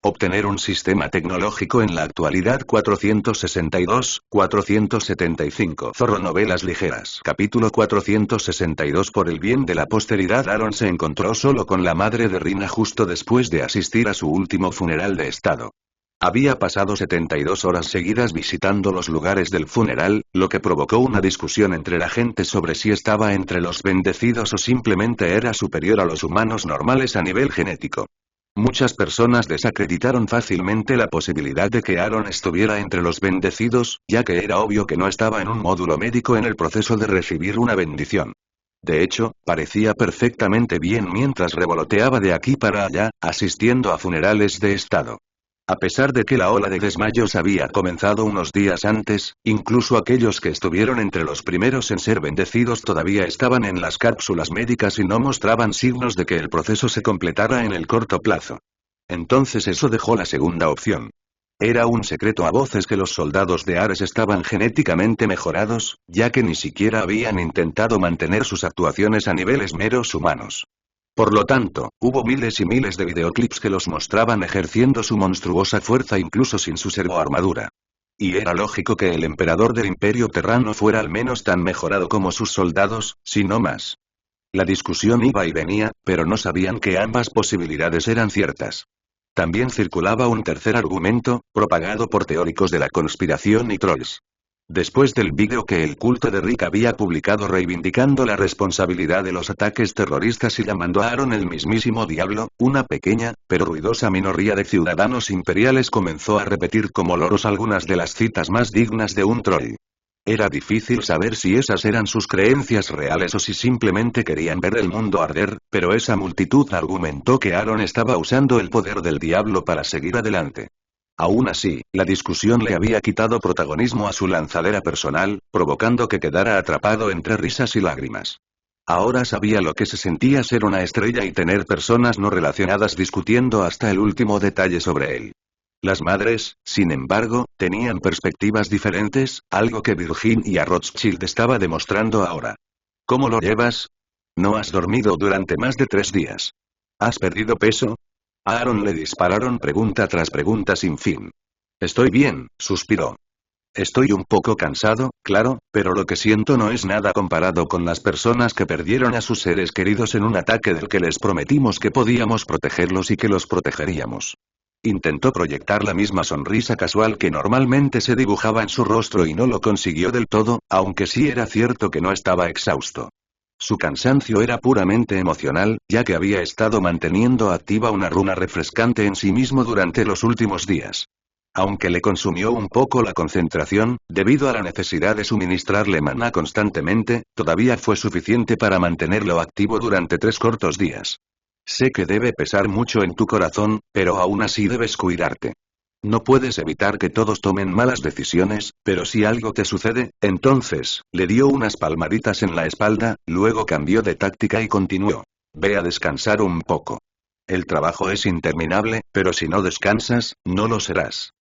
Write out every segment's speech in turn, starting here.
Obtener un sistema tecnológico en la actualidad 462-475 Zorro Novelas Ligeras Capítulo 462 Por el bien de la posteridad Aaron se encontró solo con la madre de Rina justo después de asistir a su último funeral de estado. Había pasado 72 horas seguidas visitando los lugares del funeral, lo que provocó una discusión entre la gente sobre si estaba entre los bendecidos o simplemente era superior a los humanos normales a nivel genético. Muchas personas desacreditaron fácilmente la posibilidad de que Aaron estuviera entre los bendecidos, ya que era obvio que no estaba en un módulo médico en el proceso de recibir una bendición. De hecho, parecía perfectamente bien mientras revoloteaba de aquí para allá, asistiendo a funerales de estado. A pesar de que la ola de desmayos había comenzado unos días antes, incluso aquellos que estuvieron entre los primeros en ser bendecidos todavía estaban en las cápsulas médicas y no mostraban signos de que el proceso se completara en el corto plazo. Entonces eso dejó la segunda opción. Era un secreto a voces que los soldados de Ares estaban genéticamente mejorados, ya que ni siquiera habían intentado mantener sus actuaciones a niveles meros humanos. Por lo tanto, hubo miles y miles de videoclips que los mostraban ejerciendo su monstruosa fuerza incluso sin su servoarmadura. Y era lógico que el emperador del Imperio Terrano fuera al menos tan mejorado como sus soldados, si no más. La discusión iba y venía, pero no sabían que ambas posibilidades eran ciertas. También circulaba un tercer argumento, propagado por teóricos de la conspiración y trolls. Después del vídeo que el culto de Rick había publicado reivindicando la responsabilidad de los ataques terroristas y llamando a Aaron el mismísimo diablo, una pequeña, pero ruidosa minoría de ciudadanos imperiales comenzó a repetir como loros algunas de las citas más dignas de un troll. Era difícil saber si esas eran sus creencias reales o si simplemente querían ver el mundo arder, pero esa multitud argumentó que Aaron estaba usando el poder del diablo para seguir adelante. Aún así, la discusión le había quitado protagonismo a su lanzadera personal, provocando que quedara atrapado entre risas y lágrimas. Ahora sabía lo que se sentía ser una estrella y tener personas no relacionadas discutiendo hasta el último detalle sobre él. Las madres, sin embargo, tenían perspectivas diferentes, algo que Virginia Rothschild estaba demostrando ahora. ¿Cómo lo llevas? No has dormido durante más de 3 días. ¿Has perdido peso? A Aaron le dispararon pregunta tras pregunta sin fin. Estoy bien, suspiró. Estoy un poco cansado, claro, pero lo que siento no es nada comparado con las personas que perdieron a sus seres queridos en un ataque del que les prometimos que podíamos protegerlos y que los protegeríamos. Intentó proyectar la misma sonrisa casual que normalmente se dibujaba en su rostro y no lo consiguió del todo, aunque sí era cierto que no estaba exhausto. Su cansancio era puramente emocional, ya que había estado manteniendo activa una runa refrescante en sí mismo durante los últimos días. Aunque le consumió un poco la concentración, debido a la necesidad de suministrarle maná constantemente, todavía fue suficiente para mantenerlo activo durante 3 cortos días. Sé que debe pesar mucho en tu corazón, pero aún así debes cuidarte. No puedes evitar que todos tomen malas decisiones, pero si algo te sucede, entonces, le dio unas palmaditas en la espalda, luego cambió de táctica y continuó. Ve a descansar un poco. El trabajo es interminable, pero si no descansas, no lo serás.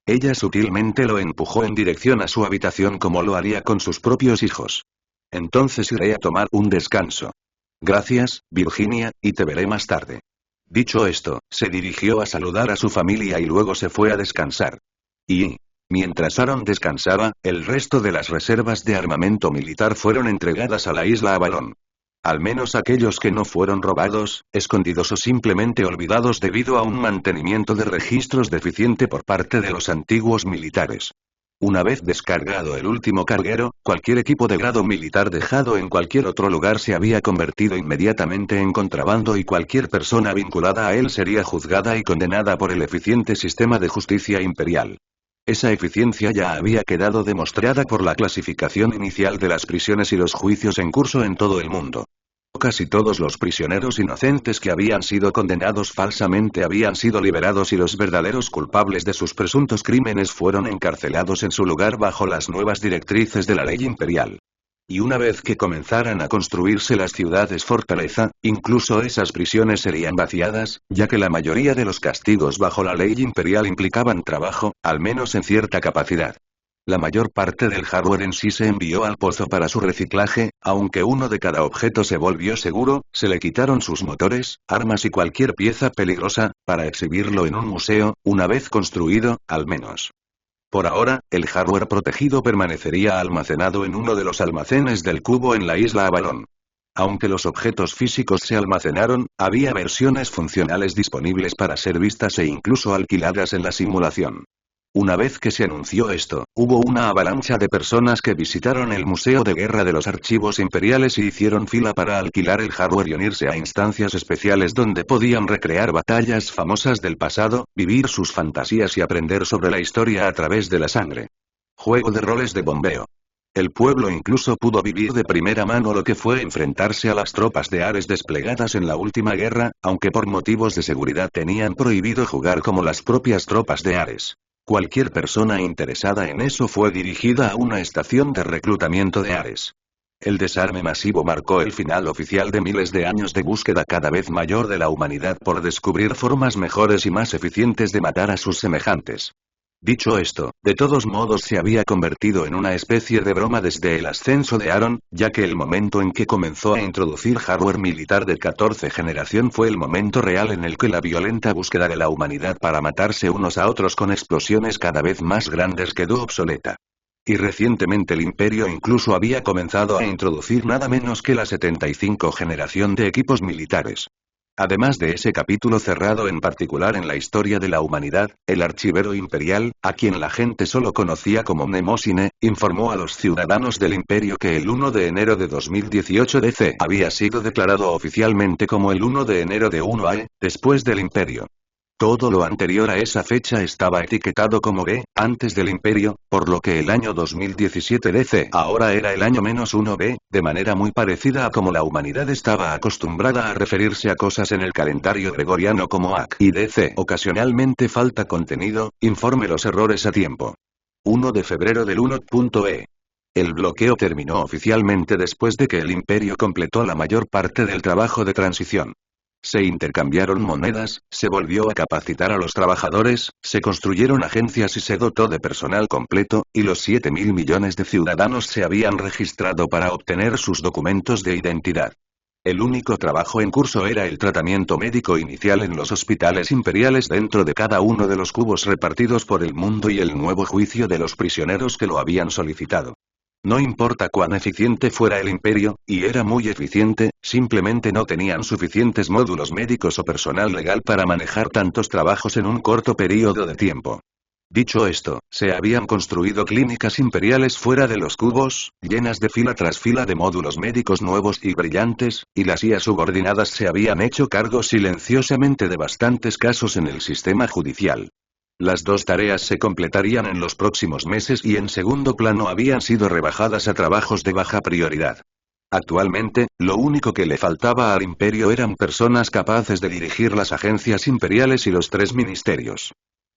Ella sutilmente lo empujó en dirección a su habitación como lo haría con sus propios hijos. Entonces iré a tomar un descanso. Gracias, Virginia, y te veré más tarde. Dicho esto, se dirigió a saludar a su familia y luego se fue a descansar. Y, mientras Aaron descansaba, el resto de las reservas de armamento militar fueron entregadas a la isla Avalon. Al menos aquellos que no fueron robados, escondidos o simplemente olvidados debido a un mantenimiento de registros deficiente por parte de los antiguos militares. Una vez descargado el último carguero, cualquier equipo de grado militar dejado en cualquier otro lugar se había convertido inmediatamente en contrabando y cualquier persona vinculada a él sería juzgada y condenada por el eficiente sistema de justicia imperial. Esa eficiencia ya había quedado demostrada por la clasificación inicial de las prisiones y los juicios en curso en todo el mundo. Casi todos los prisioneros inocentes que habían sido condenados falsamente habían sido liberados y los verdaderos culpables de sus presuntos crímenes fueron encarcelados en su lugar bajo las nuevas directrices de la ley imperial. Y una vez que comenzaran a construirse las ciudades fortaleza, incluso esas prisiones serían vaciadas, ya que la mayoría de los castigos bajo la ley imperial implicaban trabajo, al menos en cierta capacidad. La mayor parte del hardware en sí se envió al pozo para su reciclaje, aunque uno de cada objeto se volvió seguro, se le quitaron sus motores, armas y cualquier pieza peligrosa, para exhibirlo en un museo, una vez construido, al menos. Por ahora, el hardware protegido permanecería almacenado en uno de los almacenes del cubo en la isla Avalon. Aunque los objetos físicos se almacenaron, había versiones funcionales disponibles para ser vistas e incluso alquiladas en la simulación. Una vez que se anunció esto, hubo una avalancha de personas que visitaron el Museo de Guerra de los Archivos Imperiales y hicieron fila para alquilar el hardware y unirse a instancias especiales donde podían recrear batallas famosas del pasado, vivir sus fantasías y aprender sobre la historia a través de la sangre. Juego de roles de bombeo. El pueblo incluso pudo vivir de primera mano lo que fue enfrentarse a las tropas de Ares desplegadas en la última guerra, aunque por motivos de seguridad tenían prohibido jugar como las propias tropas de Ares. Cualquier persona interesada en eso fue dirigida a una estación de reclutamiento de Ares. El desarme masivo marcó el final oficial de miles de años de búsqueda cada vez mayor de la humanidad por descubrir formas mejores y más eficientes de matar a sus semejantes. Dicho esto, de todos modos se había convertido en una especie de broma desde el ascenso de Aaron, ya que el momento en que comenzó a introducir hardware militar de 14 generación fue el momento real en el que la violenta búsqueda de la humanidad para matarse unos a otros con explosiones cada vez más grandes quedó obsoleta. Y recientemente el Imperio incluso había comenzado a introducir nada menos que la 75 generación de equipos militares. Además de ese capítulo cerrado en particular en la historia de la humanidad, el archivero imperial, a quien la gente solo conocía como Mnemosine, informó a los ciudadanos del imperio que el 1 de enero de 2018 DC había sido declarado oficialmente como el 1 de enero de 1 después del imperio. Todo lo anterior a esa fecha estaba etiquetado como B, antes del imperio, por lo que el año 2017 DC ahora era el año -1B, de manera muy parecida a como la humanidad estaba acostumbrada a referirse a cosas en el calendario gregoriano como AC y DC. Ocasionalmente falta contenido, informe los errores a tiempo. 1 de febrero del 1.E. El bloqueo terminó oficialmente después de que el imperio completó la mayor parte del trabajo de transición. Se intercambiaron monedas, se volvió a capacitar a los trabajadores, se construyeron agencias y se dotó de personal completo, y los 7.000 millones de ciudadanos se habían registrado para obtener sus documentos de identidad. El único trabajo en curso era el tratamiento médico inicial en los hospitales imperiales dentro de cada uno de los cubos repartidos por el mundo y el nuevo juicio de los prisioneros que lo habían solicitado. No importa cuán eficiente fuera el imperio, y era muy eficiente, simplemente no tenían suficientes módulos médicos o personal legal para manejar tantos trabajos en un corto periodo de tiempo. Dicho esto, se habían construido clínicas imperiales fuera de los cubos, llenas de fila tras fila de módulos médicos nuevos y brillantes, y las IA subordinadas se habían hecho cargo silenciosamente de bastantes casos en el sistema judicial. Las dos tareas se completarían en los próximos meses y en segundo plano habían sido rebajadas a trabajos de baja prioridad. Actualmente, lo único que le faltaba al imperio eran personas capaces de dirigir las agencias imperiales y los 3 ministerios.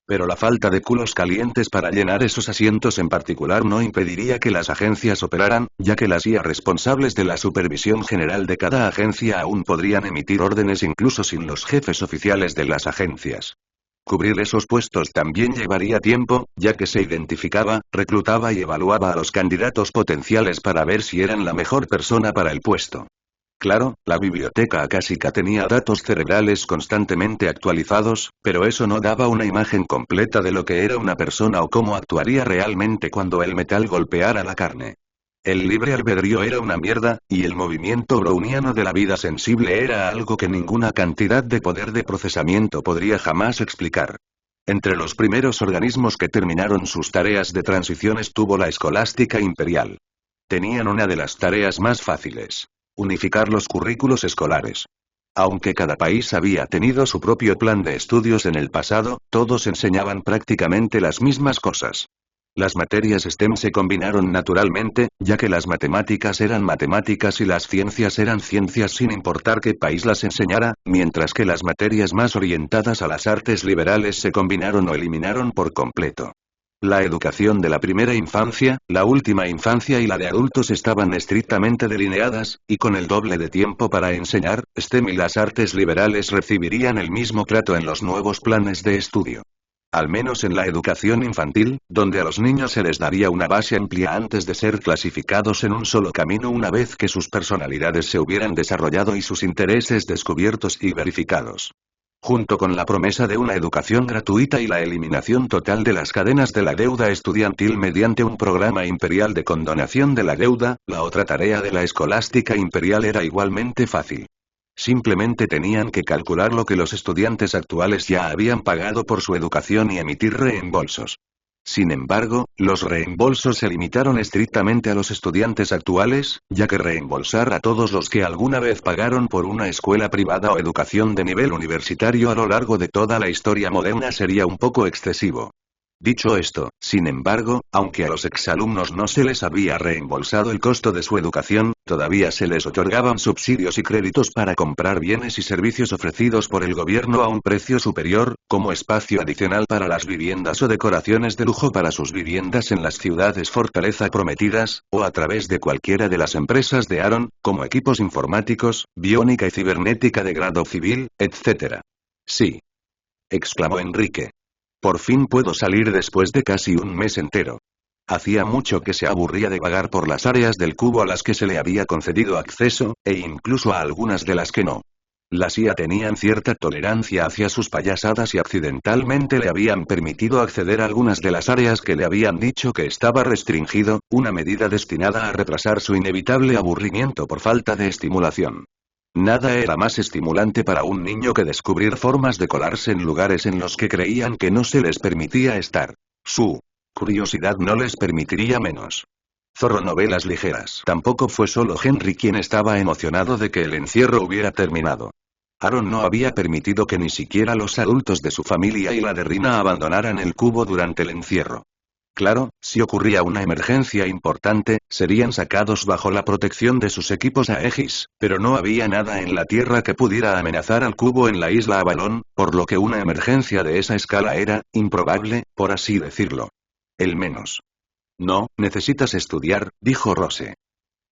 Pero la falta de culos calientes para llenar esos asientos en particular no impediría que las agencias operaran, ya que las IA responsables de la supervisión general de cada agencia aún podrían emitir órdenes incluso sin los jefes oficiales de las agencias. Cubrir esos puestos también llevaría tiempo, ya que se identificaba, reclutaba y evaluaba a los candidatos potenciales para ver si eran la mejor persona para el puesto. Claro, la biblioteca acásica tenía datos cerebrales constantemente actualizados, pero eso no daba una imagen completa de lo que era una persona o cómo actuaría realmente cuando el metal golpeara la carne. El libre albedrío era una mierda, y el movimiento browniano de la vida sensible era algo que ninguna cantidad de poder de procesamiento podría jamás explicar. Entre los primeros organismos que terminaron sus tareas de transición estuvo la Escolástica Imperial. Tenían una de las tareas más fáciles: unificar los currículos escolares. Aunque cada país había tenido su propio plan de estudios en el pasado, todos enseñaban prácticamente las mismas cosas. Las materias STEM se combinaron naturalmente, ya que las matemáticas eran matemáticas y las ciencias eran ciencias sin importar qué país las enseñara, mientras que las materias más orientadas a las artes liberales se combinaron o eliminaron por completo. La educación de la primera infancia, la última infancia y la de adultos estaban estrictamente delineadas, y con el doble de tiempo para enseñar, STEM y las artes liberales recibirían el mismo trato en los nuevos planes de estudio. Al menos en la educación infantil, donde a los niños se les daría una base amplia antes de ser clasificados en un solo camino una vez que sus personalidades se hubieran desarrollado y sus intereses descubiertos y verificados. Junto con la promesa de una educación gratuita y la eliminación total de las cadenas de la deuda estudiantil mediante un programa imperial de condonación de la deuda, la otra tarea de la escolástica imperial era igualmente fácil. Simplemente tenían que calcular lo que los estudiantes actuales ya habían pagado por su educación y emitir reembolsos. Sin embargo, los reembolsos se limitaron estrictamente a los estudiantes actuales, ya que reembolsar a todos los que alguna vez pagaron por una escuela privada o educación de nivel universitario a lo largo de toda la historia moderna sería un poco excesivo. Dicho esto, sin embargo, aunque a los exalumnos no se les había reembolsado el costo de su educación, todavía se les otorgaban subsidios y créditos para comprar bienes y servicios ofrecidos por el gobierno a un precio superior, como espacio adicional para las viviendas o decoraciones de lujo para sus viviendas en las ciudades fortaleza prometidas, o a través de cualquiera de las empresas de Aaron, como equipos informáticos, biónica y cibernética de grado civil, etc. Sí, exclamó Enrique. Por fin puedo salir después de casi un mes entero. Hacía mucho que se aburría de vagar por las áreas del cubo a las que se le había concedido acceso, e incluso a algunas de las que no. Las IA tenían cierta tolerancia hacia sus payasadas y accidentalmente le habían permitido acceder a algunas de las áreas que le habían dicho que estaba restringido, una medida destinada a retrasar su inevitable aburrimiento por falta de estimulación. Nada era más estimulante para un niño que descubrir formas de colarse en lugares en los que creían que no se les permitía estar. Su curiosidad no les permitiría menos. Zorro novelas ligeras. Tampoco fue solo Henry quien estaba emocionado de que el encierro hubiera terminado. Aaron no había permitido que ni siquiera los adultos de su familia y la de Rina abandonaran el cubo durante el encierro. Claro, si ocurría una emergencia importante, serían sacados bajo la protección de sus equipos Aegis, pero no había nada en la Tierra que pudiera amenazar al cubo en la isla Avalon, por lo que una emergencia de esa escala era, improbable, por así decirlo. El menos. No, necesitas estudiar, dijo Rose.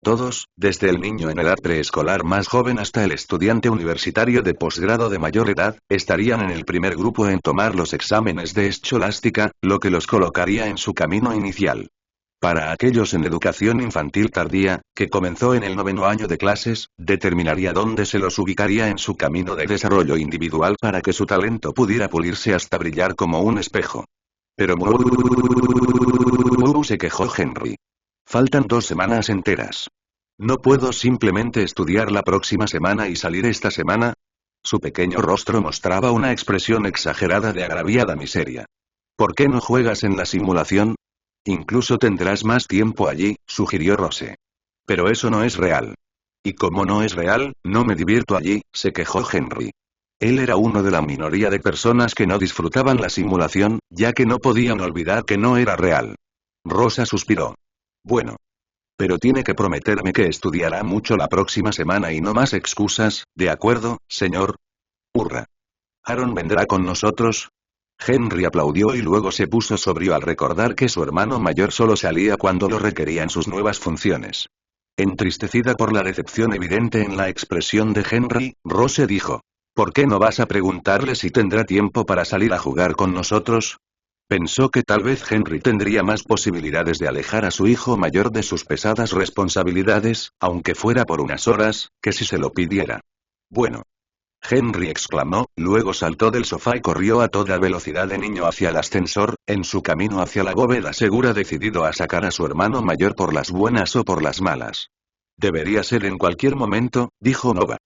Todos, desde el niño en edad preescolar más joven hasta el estudiante universitario de posgrado de mayor edad, estarían en el primer grupo en tomar los exámenes de escolástica, lo que los colocaría en su camino inicial. Para aquellos en educación infantil tardía, que comenzó en el 9º año de clases, determinaría dónde se los ubicaría en su camino de desarrollo individual para que su talento pudiera pulirse hasta brillar como un espejo. Pero se quejó Henry. Faltan 2 semanas enteras. ¿No puedo simplemente estudiar la próxima semana y salir esta semana? Su pequeño rostro mostraba una expresión exagerada de agraviada miseria. ¿Por qué no juegas en la simulación? Incluso tendrás más tiempo allí, sugirió Rose. Pero eso no es real. Y como no es real, no me divierto allí, se quejó Henry. Él era uno de la minoría de personas que no disfrutaban la simulación, ya que no podían olvidar que no era real. Rosa suspiró. Bueno. Pero tiene que prometerme que estudiará mucho la próxima semana y no más excusas, ¿de acuerdo, señor? Hurra. ¿Aaron vendrá con nosotros? Henry aplaudió y luego se puso sobrio al recordar que su hermano mayor solo salía cuando lo requerían sus nuevas funciones. Entristecida por la decepción evidente en la expresión de Henry, Rose dijo. ¿Por qué no vas a preguntarle si tendrá tiempo para salir a jugar con nosotros? Pensó que tal vez Henry tendría más posibilidades de alejar a su hijo mayor de sus pesadas responsabilidades, aunque fuera por unas horas, que si se lo pidiera. Bueno. Henry exclamó, luego saltó del sofá y corrió a toda velocidad de niño hacia el ascensor, en su camino hacia la bóveda segura decidido a sacar a su hermano mayor por las buenas o por las malas. Debería ser en cualquier momento, dijo Nova.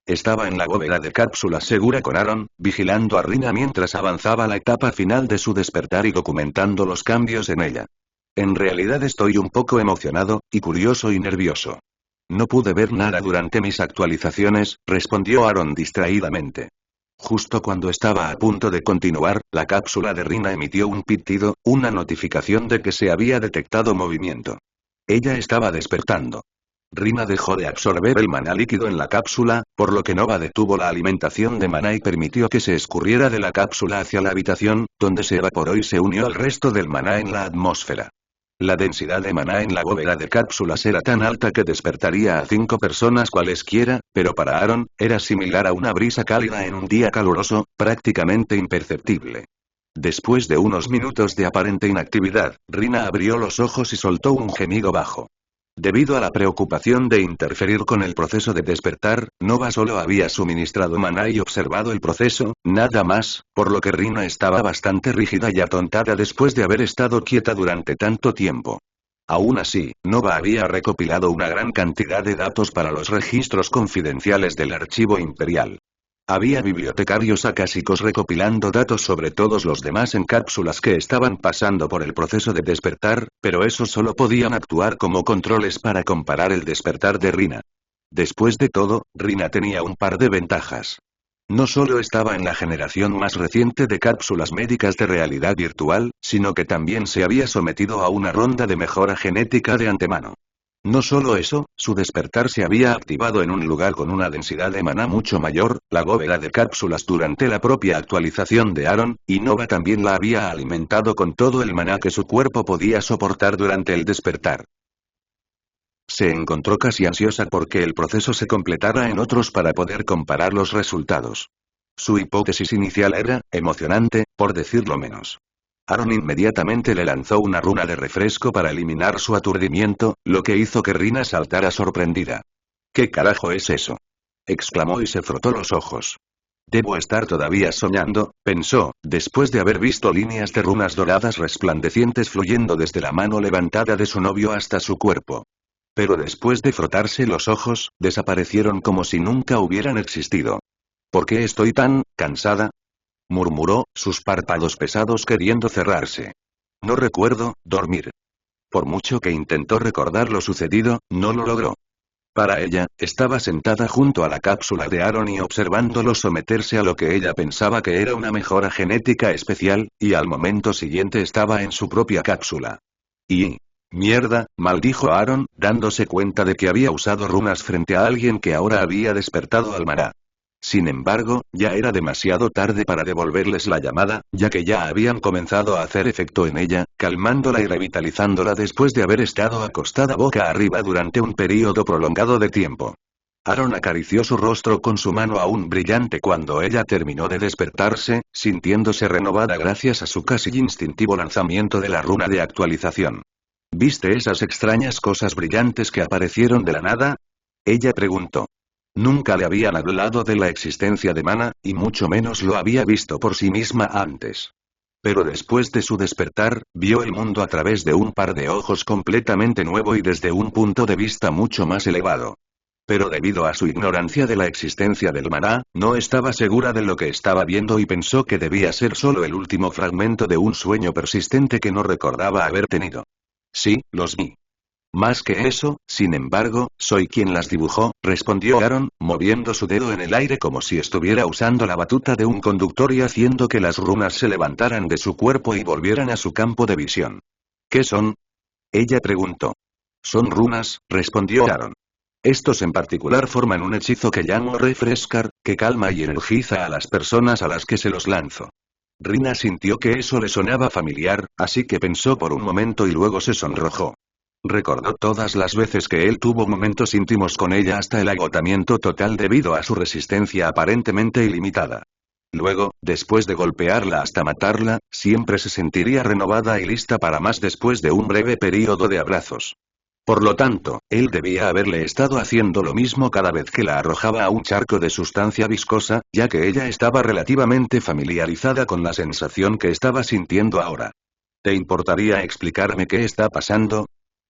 Estaba en la bóveda de cápsula segura con Aaron, vigilando a Rina mientras avanzaba la etapa final de su despertar y documentando los cambios en ella. En realidad estoy un poco emocionado, y curioso y nervioso. No pude ver nada durante mis actualizaciones, respondió Aaron distraídamente. Justo cuando estaba a punto de continuar, la cápsula de Rina emitió un pitido, una notificación de que se había detectado movimiento. Ella estaba despertando. Rina dejó de absorber el maná líquido en la cápsula, por lo que Nova detuvo la alimentación de maná y permitió que se escurriera de la cápsula hacia la habitación, donde se evaporó y se unió al resto del maná en la atmósfera. La densidad de maná en la bóveda de cápsulas era tan alta que despertaría a 5 personas cualesquiera, pero para Aaron, era similar a una brisa cálida en un día caluroso, prácticamente imperceptible. Después de unos minutos de aparente inactividad, Rina abrió los ojos y soltó un gemido bajo. Debido a la preocupación de interferir con el proceso de despertar, Nova solo había suministrado maná y observado el proceso, nada más, por lo que Rina estaba bastante rígida y atontada después de haber estado quieta durante tanto tiempo. Aún así, Nova había recopilado una gran cantidad de datos para los registros confidenciales del archivo imperial. Había bibliotecarios acásicos recopilando datos sobre todos los demás en cápsulas que estaban pasando por el proceso de despertar, pero esos solo podían actuar como controles para comparar el despertar de Rina. Después de todo, Rina tenía un par de ventajas. No solo estaba en la generación más reciente de cápsulas médicas de realidad virtual, sino que también se había sometido a una ronda de mejora genética de antemano. No solo eso, su despertar se había activado en un lugar con una densidad de maná mucho mayor, la bóveda de cápsulas durante la propia actualización de Aaron, y Nova también la había alimentado con todo el maná que su cuerpo podía soportar durante el despertar. Se encontró casi ansiosa porque el proceso se completara en otros para poder comparar los resultados. Su hipótesis inicial era emocionante, por decirlo menos. Aaron inmediatamente le lanzó una runa de refresco para eliminar su aturdimiento, lo que hizo que Rina saltara sorprendida. ¿Qué carajo es eso?, exclamó y se frotó los ojos. Debo estar todavía soñando, pensó, después de haber visto líneas de runas doradas resplandecientes fluyendo desde la mano levantada de su novio hasta su cuerpo. Pero después de frotarse los ojos, desaparecieron como si nunca hubieran existido. ¿Por qué estoy tan cansada?, murmuró, sus párpados pesados queriendo cerrarse. No recuerdo dormir. Por mucho que intentó recordar lo sucedido, no lo logró. Para ella, estaba sentada junto a la cápsula de Aaron y observándolo someterse a lo que ella pensaba que era una mejora genética especial, y al momento siguiente estaba en su propia cápsula. Y... mierda, maldijo Aaron, dándose cuenta de que había usado runas frente a alguien que ahora había despertado al maná. Sin embargo, ya era demasiado tarde para devolverles la llamada, ya que ya habían comenzado a hacer efecto en ella, calmándola y revitalizándola después de haber estado acostada boca arriba durante un período prolongado de tiempo. Aaron acarició su rostro con su mano aún brillante cuando ella terminó de despertarse, sintiéndose renovada gracias a su casi instintivo lanzamiento de la runa de actualización. ¿Viste esas extrañas cosas brillantes que aparecieron de la nada?, ella preguntó. Nunca le habían hablado de la existencia de maná, y mucho menos lo había visto por sí misma antes. Pero después de su despertar, vio el mundo a través de un par de ojos completamente nuevo y desde un punto de vista mucho más elevado. Pero debido a su ignorancia de la existencia del maná, no estaba segura de lo que estaba viendo y pensó que debía ser solo el último fragmento de un sueño persistente que no recordaba haber tenido. Sí, los vi. Más que eso, sin embargo, soy quien las dibujó, respondió Aaron, moviendo su dedo en el aire como si estuviera usando la batuta de un conductor y haciendo que las runas se levantaran de su cuerpo y volvieran a su campo de visión. ¿Qué son?, ella preguntó. Son runas, respondió Aaron. Estos en particular forman un hechizo que llamo refrescar, que calma y energiza a las personas a las que se los lanzo. Rina sintió que eso le sonaba familiar, así que pensó por un momento y luego se sonrojó. Recordó todas las veces que él tuvo momentos íntimos con ella hasta el agotamiento total debido a su resistencia aparentemente ilimitada. Luego, después de golpearla hasta matarla, siempre se sentiría renovada y lista para más después de un breve período de abrazos. Por lo tanto, él debía haberle estado haciendo lo mismo cada vez que la arrojaba a un charco de sustancia viscosa, ya que ella estaba relativamente familiarizada con la sensación que estaba sintiendo ahora. ¿Te importaría explicarme qué está pasando?,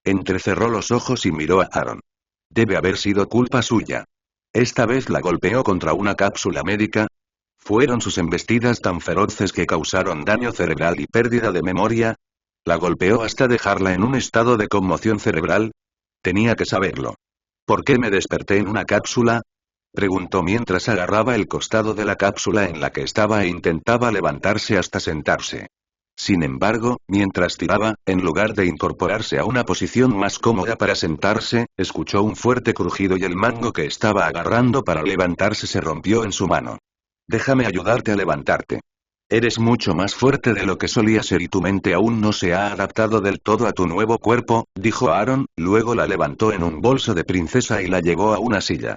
entrecerró los ojos y miró a Aaron. Debe haber sido culpa suya. Esta vez la golpeó contra una cápsula médica. ¿Fueron sus embestidas tan feroces que causaron daño cerebral y pérdida de memoria? ¿La golpeó hasta dejarla en un estado de conmoción cerebral? Tenía que saberlo. ¿Por qué me desperté en una cápsula?, preguntó mientras agarraba el costado de la cápsula en la que estaba e intentaba levantarse hasta sentarse. Sin embargo, mientras tiraba, en lugar de incorporarse a una posición más cómoda para sentarse, escuchó un fuerte crujido y el mango que estaba agarrando para levantarse se rompió en su mano. Déjame ayudarte a levantarte. Eres mucho más fuerte de lo que solía ser y tu mente aún no se ha adaptado del todo a tu nuevo cuerpo, dijo Aaron, luego la levantó en un bolso de princesa y la llevó a una silla.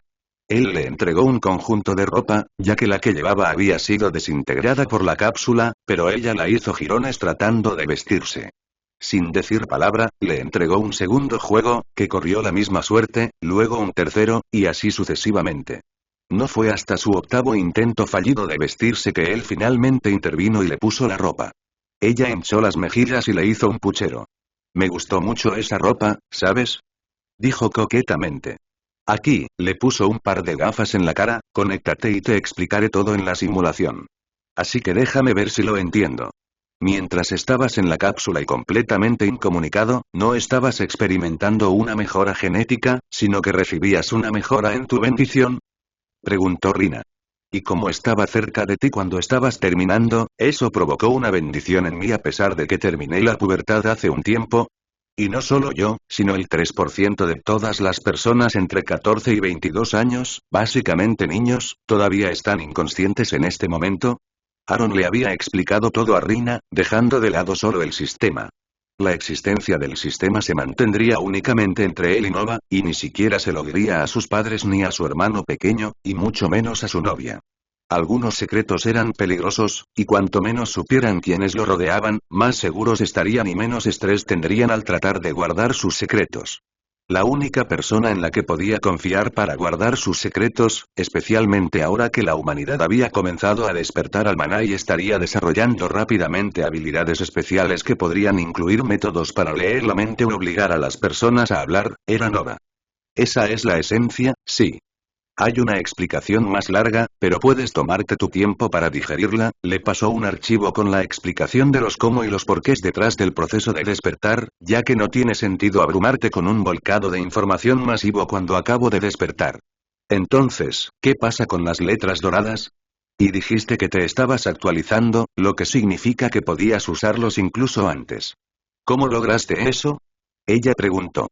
Él le entregó un conjunto de ropa, ya que la que llevaba había sido desintegrada por la cápsula, pero ella la hizo girones tratando de vestirse. Sin decir palabra, le entregó un segundo juego, que corrió la misma suerte, luego un tercero, y así sucesivamente. No fue hasta su octavo intento fallido de vestirse que él finalmente intervino y le puso la ropa. Ella hinchó las mejillas y le hizo un puchero. Me gustó mucho esa ropa, ¿sabes? Dijo coquetamente. Aquí, le puso un par de gafas en la cara, conéctate y te explicaré todo en la simulación. Así que déjame ver si lo entiendo. Mientras estabas en la cápsula y completamente incomunicado, no estabas experimentando una mejora genética, sino que recibías una mejora en tu bendición. Preguntó Rina. Y como estaba cerca de ti cuando estabas terminando, eso provocó una bendición en mí a pesar de que terminé la pubertad hace un tiempo. Y no solo yo, sino el 3% de todas las personas entre 14 y 22 años, básicamente niños, todavía están inconscientes en este momento. Aaron le había explicado todo a Rina, dejando de lado solo el sistema. La existencia del sistema se mantendría únicamente entre él y Nova, y ni siquiera se lo diría a sus padres ni a su hermano pequeño, y mucho menos a su novia. Algunos secretos eran peligrosos, y cuanto menos supieran quienes lo rodeaban, más seguros estarían y menos estrés tendrían al tratar de guardar sus secretos. La única persona en la que podía confiar para guardar sus secretos, especialmente ahora que la humanidad había comenzado a despertar al maná y estaría desarrollando rápidamente habilidades especiales que podrían incluir métodos para leer la mente o obligar a las personas a hablar, era Nova. Esa es la esencia, sí. Hay una explicación más larga, pero puedes tomarte tu tiempo para digerirla. Le pasó un archivo con la explicación de los cómo y los porqués detrás del proceso de despertar, ya que no tiene sentido abrumarte con un volcado de información masivo cuando acabo de despertar. Entonces, ¿qué pasa con las letras doradas? Y dijiste que te estabas actualizando, lo que significa que podías usarlos incluso antes. ¿Cómo lograste eso? Ella preguntó.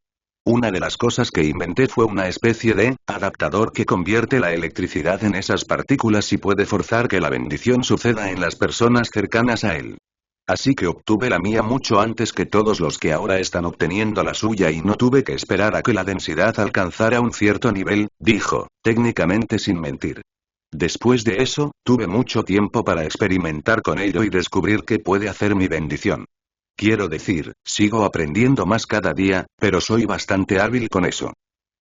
Una de las cosas que inventé fue una especie de adaptador que convierte la electricidad en esas partículas y puede forzar que la bendición suceda en las personas cercanas a él. Así que obtuve la mía mucho antes que todos los que ahora están obteniendo la suya y no tuve que esperar a que la densidad alcanzara un cierto nivel, dijo, técnicamente sin mentir. Después de eso, tuve mucho tiempo para experimentar con ello y descubrir qué puede hacer mi bendición. Quiero decir, sigo aprendiendo más cada día, pero soy bastante hábil con eso.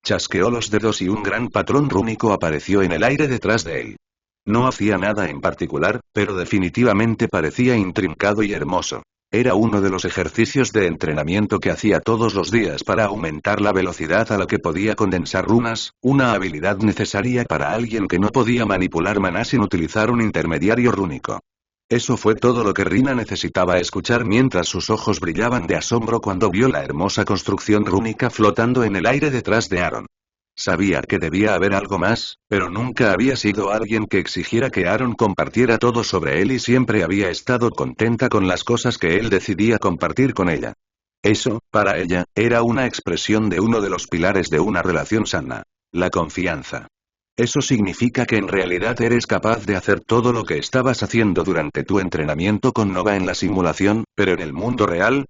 Chasqueó los dedos y un gran patrón rúnico apareció en el aire detrás de él. No hacía nada en particular, pero definitivamente parecía intrincado y hermoso. Era uno de los ejercicios de entrenamiento que hacía todos los días para aumentar la velocidad a la que podía condensar runas, una habilidad necesaria para alguien que no podía manipular maná sin utilizar un intermediario rúnico. Eso fue todo lo que Rina necesitaba escuchar mientras sus ojos brillaban de asombro cuando vio la hermosa construcción rúnica flotando en el aire detrás de Aaron. Sabía que debía haber algo más, pero nunca había sido alguien que exigiera que Aaron compartiera todo sobre él y siempre había estado contenta con las cosas que él decidía compartir con ella. Eso, para ella, era una expresión de uno de los pilares de una relación sana: la confianza. ¿Eso significa que en realidad eres capaz de hacer todo lo que estabas haciendo durante tu entrenamiento con Nova en la simulación, pero en el mundo real?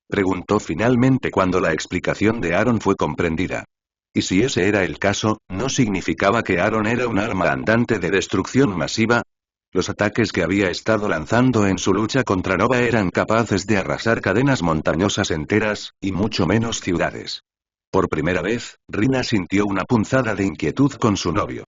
Preguntó finalmente cuando la explicación de Aaron fue comprendida. Y si ese era el caso, ¿no significaba que Aaron era un arma andante de destrucción masiva? Los ataques que había estado lanzando en su lucha contra Nova eran capaces de arrasar cadenas montañosas enteras, y mucho menos ciudades. Por primera vez, Rina sintió una punzada de inquietud con su novio.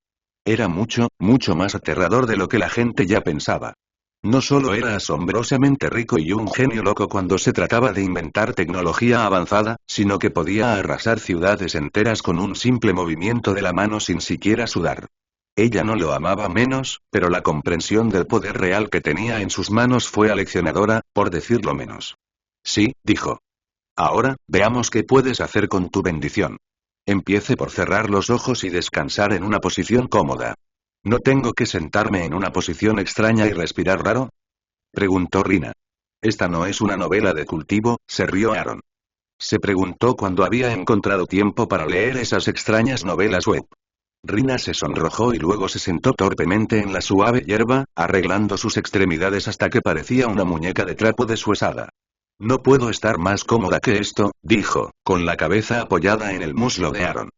Era mucho, mucho más aterrador de lo que la gente ya pensaba. No solo era asombrosamente rico y un genio loco cuando se trataba de inventar tecnología avanzada, sino que podía arrasar ciudades enteras con un simple movimiento de la mano sin siquiera sudar. Ella no lo amaba menos, pero la comprensión del poder real que tenía en sus manos fue aleccionadora, por decirlo menos. Sí, dijo. Ahora, veamos qué puedes hacer con tu bendición. Empiece por cerrar los ojos y descansar en una posición cómoda. ¿No tengo que sentarme en una posición extraña y respirar raro? Preguntó Rina. Esta no es una novela de cultivo, se rió Aaron. Se preguntó cuándo había encontrado tiempo para leer esas extrañas novelas web. Rina se sonrojó y luego se sentó torpemente en la suave hierba, arreglando sus extremidades hasta que parecía una muñeca de trapo deshuesada. No puedo estar más cómoda que esto, dijo, con la cabeza apoyada en el muslo de Aaron.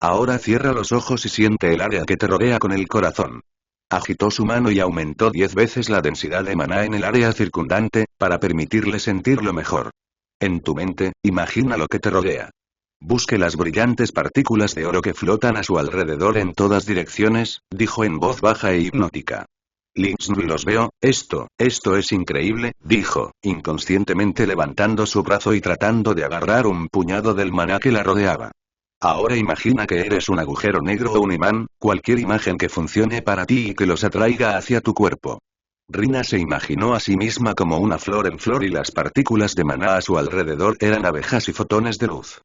Ahora cierra los ojos y siente el área que te rodea con el corazón. Agitó su mano y aumentó 10 veces la densidad de maná en el área circundante, para permitirle sentirlo mejor. En tu mente, imagina lo que te rodea. Busque las brillantes partículas de oro que flotan a su alrededor en todas direcciones, dijo en voz baja e hipnótica. Los veo, esto es increíble, dijo, inconscientemente levantando su brazo y tratando de agarrar un puñado del maná que la rodeaba. Ahora imagina que eres un agujero negro o un imán, cualquier imagen que funcione para ti y que los atraiga hacia tu cuerpo. Rina se imaginó a sí misma como una flor en flor y las partículas de maná a su alrededor eran abejas y fotones de luz.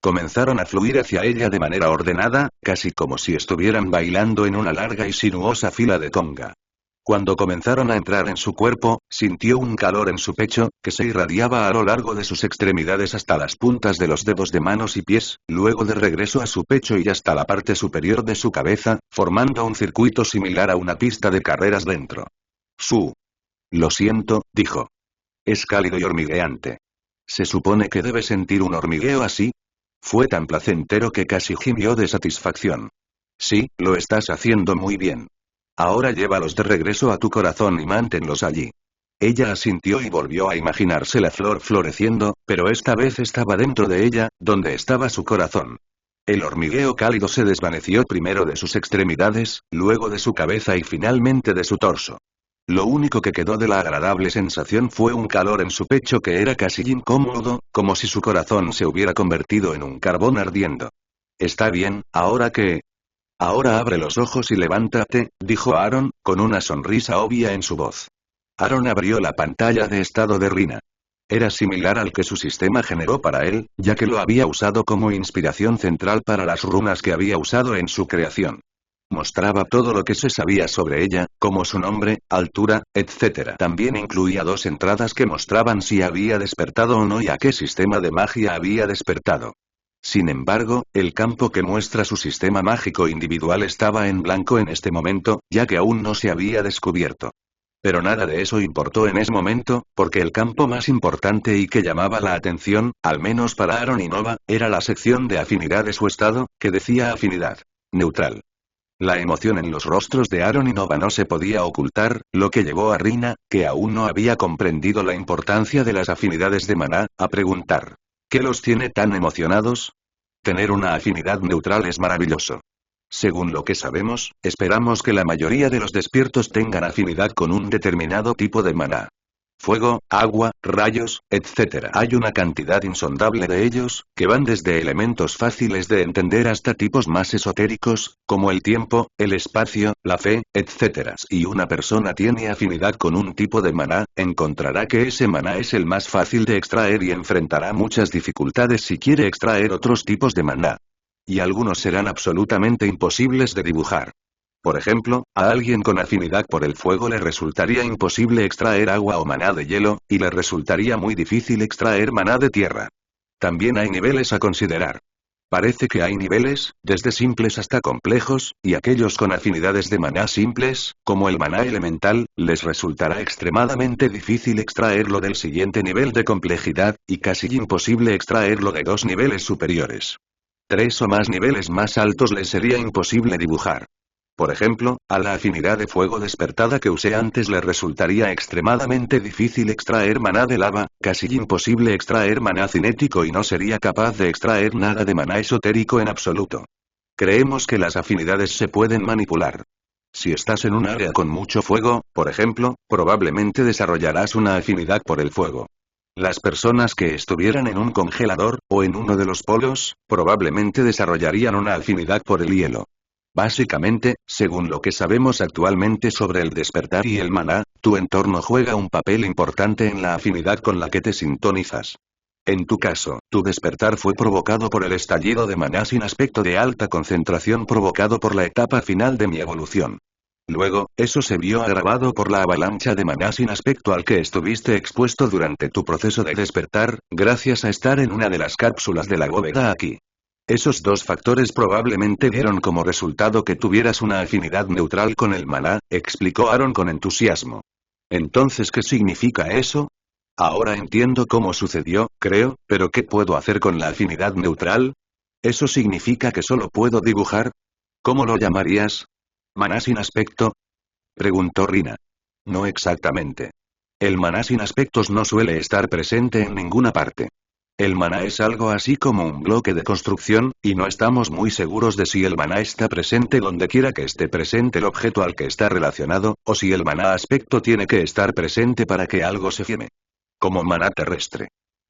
Comenzaron a fluir hacia ella de manera ordenada, casi como si estuvieran bailando en una larga y sinuosa fila de conga. Cuando comenzaron a entrar en su cuerpo, sintió un calor en su pecho, que se irradiaba a lo largo de sus extremidades hasta las puntas de los dedos de manos y pies, luego de regreso a su pecho y hasta la parte superior de su cabeza, formando un circuito similar a una pista de carreras dentro. Lo siento, dijo. Es cálido y hormigueante. ¿Se supone que debe sentir un hormigueo así? Fue tan placentero que casi gimió de satisfacción. Sí, lo estás haciendo muy bien. Ahora llévalos de regreso a tu corazón y manténlos allí. Ella asintió y volvió a imaginarse la flor floreciendo, pero esta vez estaba dentro de ella, donde estaba su corazón. El hormigueo cálido se desvaneció primero de sus extremidades, luego de su cabeza y finalmente de su torso. Lo único que quedó de la agradable sensación fue un calor en su pecho que era casi incómodo, como si su corazón se hubiera convertido en un carbón ardiendo. Está bien, ¿ahora qué? Ahora abre los ojos y levántate, dijo Aaron, con una sonrisa obvia en su voz. Aaron abrió la pantalla de estado de Rina. Era similar al que su sistema generó para él, ya que lo había usado como inspiración central para las runas que había usado en su creación. Mostraba todo lo que se sabía sobre ella, como su nombre, altura, etc. También incluía 2 entradas que mostraban si había despertado o no y a qué sistema de magia había despertado. Sin embargo, el campo que muestra su sistema mágico individual estaba en blanco en este momento, ya que aún no se había descubierto. Pero nada de eso importó en ese momento, porque el campo más importante y que llamaba la atención, al menos para Aaron y Nova, era la sección de afinidad de su estado, que decía afinidad neutral. La emoción en los rostros de Aaron y Nova no se podía ocultar, lo que llevó a Rina, que aún no había comprendido la importancia de las afinidades de maná, a preguntar: ¿qué los tiene tan emocionados? Tener una afinidad neutral es maravilloso. Según lo que sabemos, esperamos que la mayoría de los despiertos tengan afinidad con un determinado tipo de maná. Fuego, agua, rayos, etc. Hay una cantidad insondable de ellos, que van desde elementos fáciles de entender hasta tipos más esotéricos, como el tiempo, el espacio, la fe, etc. Si una persona tiene afinidad con un tipo de maná, encontrará que ese maná es el más fácil de extraer y enfrentará muchas dificultades si quiere extraer otros tipos de maná. Y algunos serán absolutamente imposibles de dibujar. Por ejemplo, a alguien con afinidad por el fuego le resultaría imposible extraer agua o maná de hielo, y le resultaría muy difícil extraer maná de tierra. También hay niveles a considerar. Parece que hay niveles, desde simples hasta complejos, y aquellos con afinidades de maná simples, como el maná elemental, les resultará extremadamente difícil extraerlo del siguiente nivel de complejidad, y casi imposible extraerlo de 2 niveles superiores. 3 o más niveles más altos les sería imposible dibujar. Por ejemplo, a la afinidad de fuego despertada que usé antes le resultaría extremadamente difícil extraer maná de lava, casi imposible extraer maná cinético y no sería capaz de extraer nada de maná esotérico en absoluto. Creemos que las afinidades se pueden manipular. Si estás en un área con mucho fuego, por ejemplo, probablemente desarrollarás una afinidad por el fuego. Las personas que estuvieran en un congelador, o en uno de los polos, probablemente desarrollarían una afinidad por el hielo. Básicamente, según lo que sabemos actualmente sobre el despertar y el maná, tu entorno juega un papel importante en la afinidad con la que te sintonizas. En tu caso, tu despertar fue provocado por el estallido de maná sin aspecto de alta concentración provocado por la etapa final de mi evolución. Luego, eso se vio agravado por la avalancha de maná sin aspecto al que estuviste expuesto durante tu proceso de despertar, gracias a estar en una de las cápsulas de la bóveda aquí. Esos 2 factores probablemente dieron como resultado que tuvieras una afinidad neutral con el maná, explicó Aaron con entusiasmo. Entonces, ¿qué significa eso? Ahora entiendo cómo sucedió, creo, pero ¿qué puedo hacer con la afinidad neutral? ¿Eso significa que solo puedo dibujar? ¿Cómo lo llamarías? ¿Maná sin aspecto? Preguntó Rina. No exactamente. El maná sin aspectos no suele estar presente en ninguna parte. El maná es algo así como un bloque de construcción, y no estamos muy seguros de si el maná está presente donde quiera que esté presente el objeto al que está relacionado, o si el maná aspecto tiene que estar presente para que algo se forme. Como maná terrestre.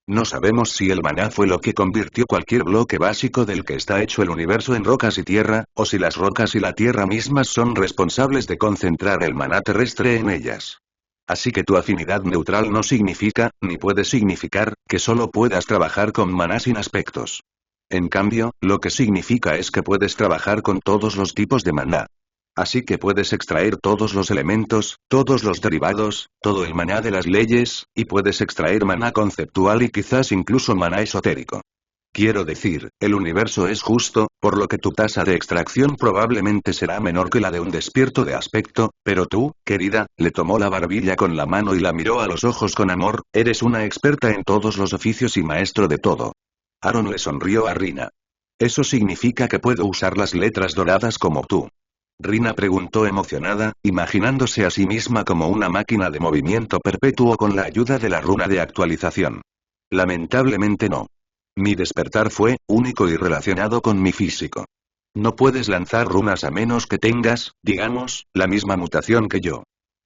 No sabemos si el maná fue lo que convirtió cualquier bloque básico del que está hecho el universo en rocas y tierra, o si las rocas y la tierra mismas son responsables de concentrar el maná terrestre en ellas. Así que tu afinidad neutral no significa, ni puede significar, que solo puedas trabajar con maná sin aspectos. En cambio, lo que significa es que puedes trabajar con todos los tipos de maná. Así que puedes extraer todos los elementos, todos los derivados, todo el maná de las leyes, y puedes extraer maná conceptual y quizás incluso maná esotérico. Quiero decir, el universo es justo, por lo que tu tasa de extracción probablemente será menor que la de un despierto de aspecto, pero tú, querida, le tomó la barbilla con la mano y la miró a los ojos con amor, eres una experta en todos los oficios y maestro de todo. Aaron le sonrió a Rina. Eso significa que puedo usar las letras doradas como tú. Rina preguntó emocionada, imaginándose a sí misma como una máquina de movimiento perpetuo con la ayuda de la runa de actualización. Lamentablemente no. Mi despertar fue único y relacionado con mi físico. No puedes lanzar runas a menos que tengas, digamos, la misma mutación que yo.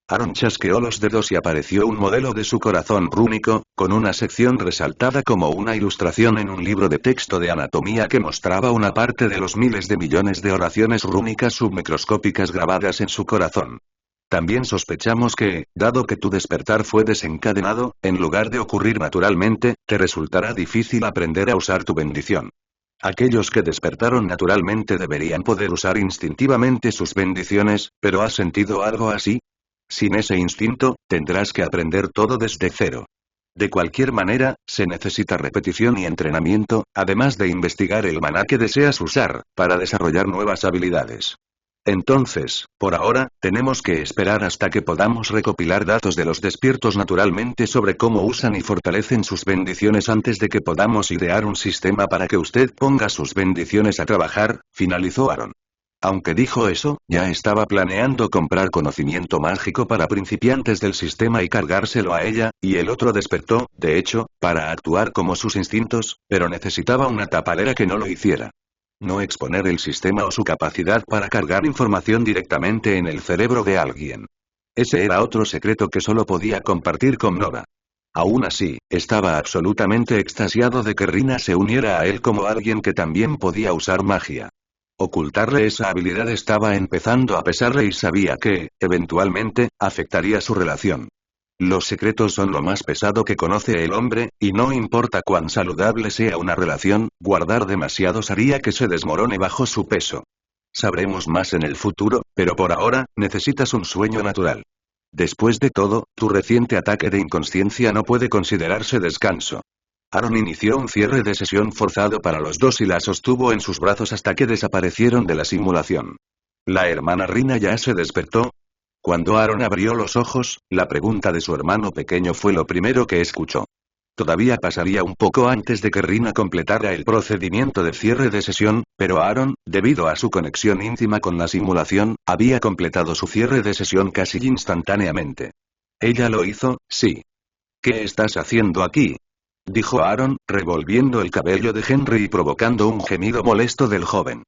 Aaron chasqueó los dedos y apareció un modelo de su corazón rúnico, con una sección resaltada como una ilustración en un libro de texto de anatomía que mostraba una parte de los miles de millones de oraciones rúnicas submicroscópicas grabadas en su corazón. También sospechamos que, dado que tu despertar fue desencadenado, en lugar de ocurrir naturalmente, te resultará difícil aprender a usar tu bendición. Aquellos que despertaron naturalmente deberían poder usar instintivamente sus bendiciones, pero ¿has sentido algo así? Sin ese instinto, tendrás que aprender todo desde cero. De cualquier manera, se necesita repetición y entrenamiento, además de investigar el maná que deseas usar, para desarrollar nuevas habilidades. Entonces, por ahora, tenemos que esperar hasta que podamos recopilar datos de los despiertos naturalmente sobre cómo usan y fortalecen sus bendiciones antes de que podamos idear un sistema para que usted ponga sus bendiciones a trabajar, finalizó Aaron. Aunque dijo eso, ya estaba planeando comprar conocimiento mágico para principiantes del sistema y cargárselo a ella, y el otro despertó, de hecho, para actuar como sus instintos, pero necesitaba una tapadera que no lo hiciera. No exponer el sistema o su capacidad para cargar información directamente en el cerebro de alguien. Ese era otro secreto que solo podía compartir con Nova. Aún así, estaba absolutamente extasiado de que Rina se uniera a él como alguien que también podía usar magia. Ocultarle esa habilidad estaba empezando a pesarle y sabía que, eventualmente, afectaría su relación. Los secretos son lo más pesado que conoce el hombre, y no importa cuán saludable sea una relación, guardar demasiados haría que se desmorone bajo su peso. Sabremos más en el futuro, pero por ahora, necesitas un sueño natural. Después de todo, tu reciente ataque de inconsciencia no puede considerarse descanso. Aaron inició un cierre de sesión forzado para los dos y la sostuvo en sus brazos hasta que desaparecieron de la simulación. La hermana Rina ya se despertó. Cuando Aaron abrió los ojos, la pregunta de su hermano pequeño fue lo primero que escuchó. Todavía pasaría un poco antes de que Rina completara el procedimiento de cierre de sesión, pero Aaron, debido a su conexión íntima con la simulación, había completado su cierre de sesión casi instantáneamente. Ella lo hizo, sí. ¿Qué estás haciendo aquí?, dijo Aaron, revolviendo el cabello de Henry y provocando un gemido molesto del joven.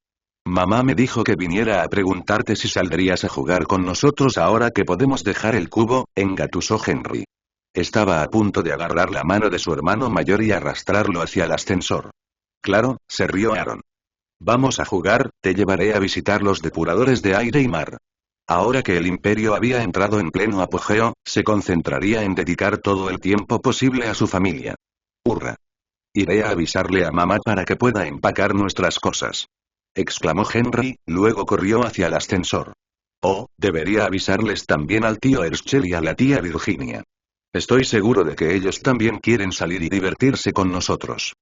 Mamá me dijo que viniera a preguntarte si saldrías a jugar con nosotros ahora que podemos dejar el cubo, engatusó Henry. Estaba a punto de agarrar la mano de su hermano mayor y arrastrarlo hacia el ascensor. Claro, se rió Aaron. Vamos a jugar, te llevaré a visitar los depuradores de aire y mar. Ahora que el imperio había entrado en pleno apogeo, se concentraría en dedicar todo el tiempo posible a su familia. ¡Hurra! Iré a avisarle a mamá para que pueda empacar nuestras cosas, exclamó Henry, luego corrió hacia el ascensor. Oh, debería avisarles también al tío Herschel y a la tía Virginia. Estoy seguro de que ellos también quieren salir y divertirse con nosotros.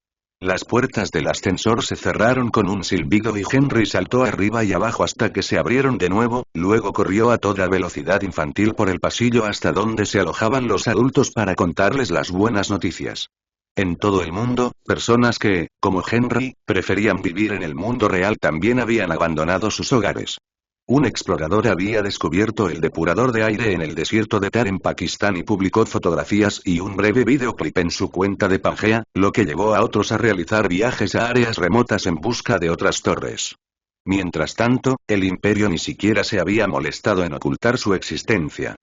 Las puertas del ascensor se cerraron con un silbido y Henry saltó arriba y abajo hasta que se abrieron de nuevo, luego corrió a toda velocidad infantil por el pasillo hasta donde se alojaban los adultos para contarles las buenas noticias. En todo el mundo, personas que, como Henry, preferían vivir en el mundo real también habían abandonado sus hogares. Un explorador había descubierto el depurador de aire en el desierto de Thar en Pakistán y publicó fotografías y un breve videoclip en su cuenta de Pangea, lo que llevó a otros a realizar viajes a áreas remotas en busca de otras torres. Mientras tanto, el imperio ni siquiera se había molestado en ocultar su existencia.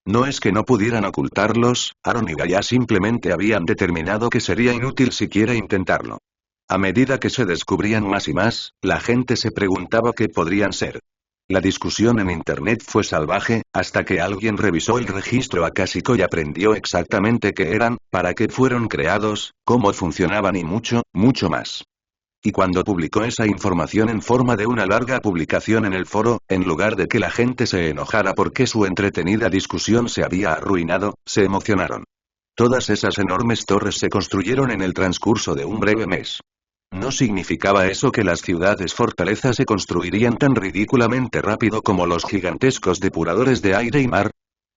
No es que no pudieran ocultarlos, Aaron y Gaia simplemente habían determinado que sería inútil siquiera intentarlo. A medida que se descubrían más y más, la gente se preguntaba qué podrían ser. La discusión en internet fue salvaje, hasta que alguien revisó el registro acásico y aprendió exactamente qué eran, para qué fueron creados, cómo funcionaban y mucho, mucho más. Y cuando publicó esa información en forma de una larga publicación en el foro, en lugar de que la gente se enojara porque su entretenida discusión se había arruinado, se emocionaron. Todas esas enormes torres se construyeron en el transcurso de un breve mes. ¿No significaba eso que las ciudades fortalezas se construirían tan ridículamente rápido como los gigantescos depuradores de aire y mar?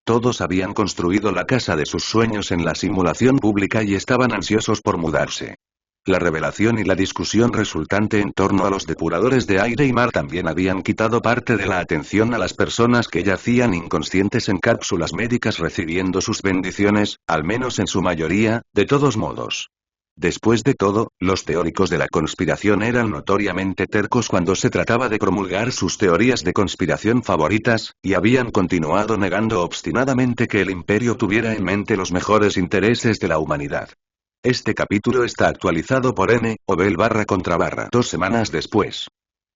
Todos habían construido la casa de sus sueños en la simulación pública y estaban ansiosos por mudarse. La revelación y la discusión resultante en torno a los depuradores de aire y mar también habían quitado parte de la atención a las personas que yacían inconscientes en cápsulas médicas recibiendo sus bendiciones, al menos en su mayoría, de todos modos. Después de todo, los teóricos de la conspiración eran notoriamente tercos cuando se trataba de promulgar sus teorías de conspiración favoritas, y habían continuado negando obstinadamente que el imperio tuviera en mente los mejores intereses de la humanidad. Este capítulo está actualizado por N/Obel/contra/. 2 semanas después.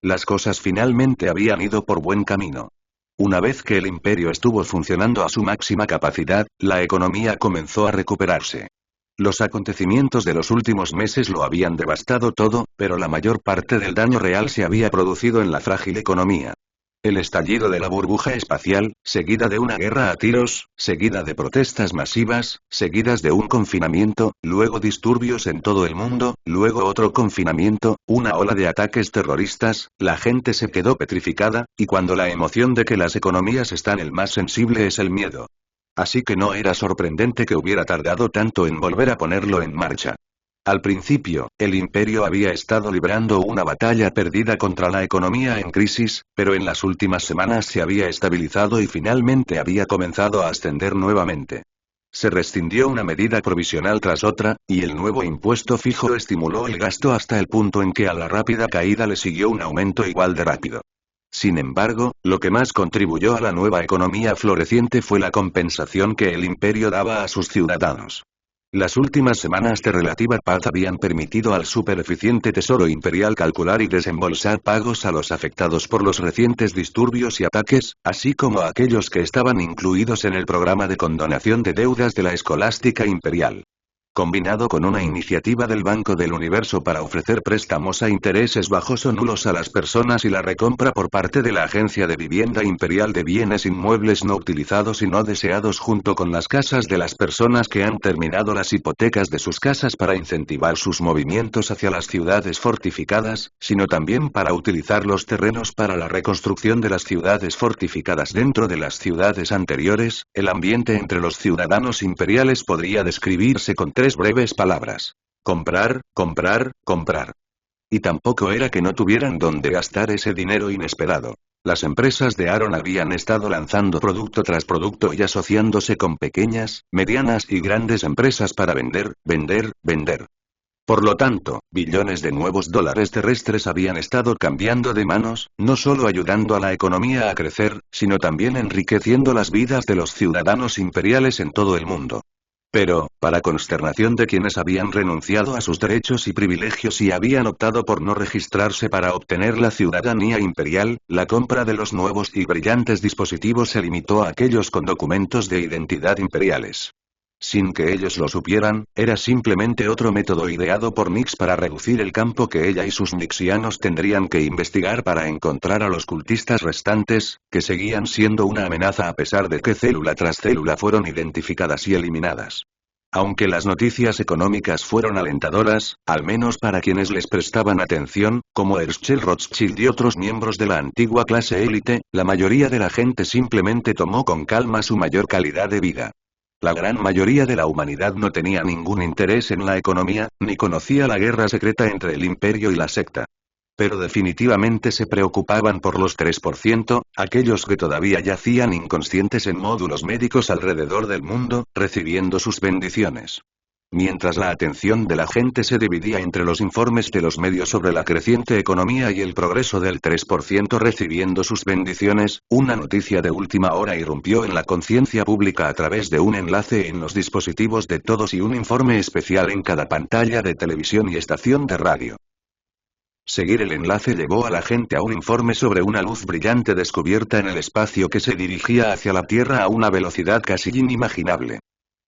Las cosas finalmente habían ido por buen camino. Una vez que el imperio estuvo funcionando a su máxima capacidad, la economía comenzó a recuperarse. Los acontecimientos de los últimos meses lo habían devastado todo, pero la mayor parte del daño real se había producido en la frágil economía. El estallido de la burbuja espacial, seguida de una guerra a tiros, seguida de protestas masivas, seguidas de un confinamiento, luego disturbios en todo el mundo, luego otro confinamiento, una ola de ataques terroristas, la gente se quedó petrificada, y cuando la emoción de que las economías están el más sensible es el miedo. Así que no era sorprendente que hubiera tardado tanto en volver a ponerlo en marcha. Al principio, el imperio había estado librando una batalla perdida contra la economía en crisis, pero en las últimas semanas se había estabilizado y finalmente había comenzado a ascender nuevamente. Se rescindió una medida provisional tras otra, y el nuevo impuesto fijo estimuló el gasto hasta el punto en que a la rápida caída le siguió un aumento igual de rápido. Sin embargo, lo que más contribuyó a la nueva economía floreciente fue la compensación que el imperio daba a sus ciudadanos. Las últimas semanas de relativa paz habían permitido al supereficiente Tesoro Imperial calcular y desembolsar pagos a los afectados por los recientes disturbios y ataques, así como a aquellos que estaban incluidos en el programa de condonación de deudas de la Escolástica Imperial. Combinado con una iniciativa del Banco del Universo para ofrecer préstamos a intereses bajos o nulos a las personas y la recompra por parte de la Agencia de Vivienda Imperial de bienes inmuebles no utilizados y no deseados junto con las casas de las personas que han terminado las hipotecas de sus casas para incentivar sus movimientos hacia las ciudades fortificadas, sino también para utilizar los terrenos para la reconstrucción de las ciudades fortificadas dentro de las ciudades anteriores, el ambiente entre los ciudadanos imperiales podría describirse con 3 breves palabras. Comprar, comprar, comprar. Y tampoco era que no tuvieran dónde gastar ese dinero inesperado. Las empresas de Aaron habían estado lanzando producto tras producto y asociándose con pequeñas, medianas y grandes empresas para vender, vender, vender. Por lo tanto, billones de nuevos dólares terrestres habían estado cambiando de manos, no solo ayudando a la economía a crecer, sino también enriqueciendo las vidas de los ciudadanos imperiales en todo el mundo. Pero, para consternación de quienes habían renunciado a sus derechos y privilegios y habían optado por no registrarse para obtener la ciudadanía imperial, la compra de los nuevos y brillantes dispositivos se limitó a aquellos con documentos de identidad imperiales. Sin que ellos lo supieran, era simplemente otro método ideado por Nix para reducir el campo que ella y sus nixianos tendrían que investigar para encontrar a los cultistas restantes, que seguían siendo una amenaza a pesar de que célula tras célula fueron identificadas y eliminadas. Aunque las noticias económicas fueron alentadoras, al menos para quienes les prestaban atención, como Herschel Rothschild y otros miembros de la antigua clase élite, la mayoría de la gente simplemente tomó con calma su mayor calidad de vida. La gran mayoría de la humanidad no tenía ningún interés en la economía, ni conocía la guerra secreta entre el imperio y la secta. Pero definitivamente se preocupaban por los 3%, aquellos que todavía yacían inconscientes en módulos médicos alrededor del mundo, recibiendo sus bendiciones. Mientras la atención de la gente se dividía entre los informes de los medios sobre la creciente economía y el progreso del 3% recibiendo sus bendiciones, una noticia de última hora irrumpió en la conciencia pública a través de un enlace en los dispositivos de todos y un informe especial en cada pantalla de televisión y estación de radio. Seguir el enlace llevó a la gente a un informe sobre una luz brillante descubierta en el espacio que se dirigía hacia la Tierra a una velocidad casi inimaginable.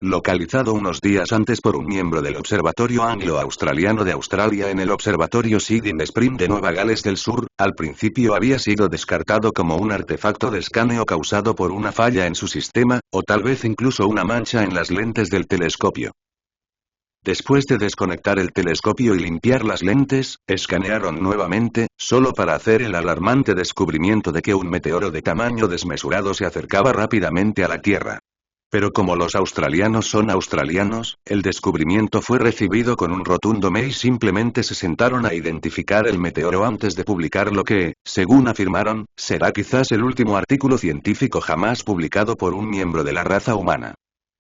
Localizado unos días antes por un miembro del Observatorio Anglo-Australiano de Australia en el Observatorio Siding Spring de Nueva Gales del Sur, al principio había sido descartado como un artefacto de escaneo causado por una falla en su sistema, o tal vez incluso una mancha en las lentes del telescopio. Después de desconectar el telescopio y limpiar las lentes, escanearon nuevamente, solo para hacer el alarmante descubrimiento de que un meteoro de tamaño desmesurado se acercaba rápidamente a la Tierra. Pero como los australianos son australianos, el descubrimiento fue recibido con un rotundo me y simplemente se sentaron a identificar el meteoro antes de publicar lo que, según afirmaron, será quizás el último artículo científico jamás publicado por un miembro de la raza humana.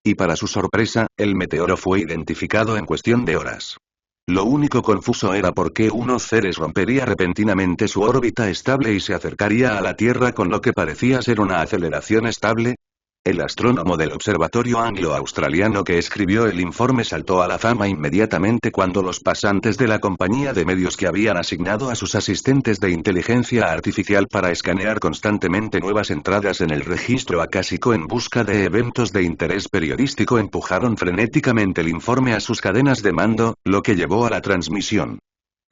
Y para su sorpresa, el meteoro fue identificado en cuestión de horas. Lo único confuso era por qué unos Ceres rompería repentinamente su órbita estable y se acercaría a la Tierra con lo que parecía ser una aceleración estable. El astrónomo del Observatorio Anglo-Australiano que escribió el informe saltó a la fama inmediatamente cuando los pasantes de la compañía de medios que habían asignado a sus asistentes de inteligencia artificial para escanear constantemente nuevas entradas en el registro acásico en busca de eventos de interés periodístico empujaron frenéticamente el informe a sus cadenas de mando, lo que llevó a la transmisión.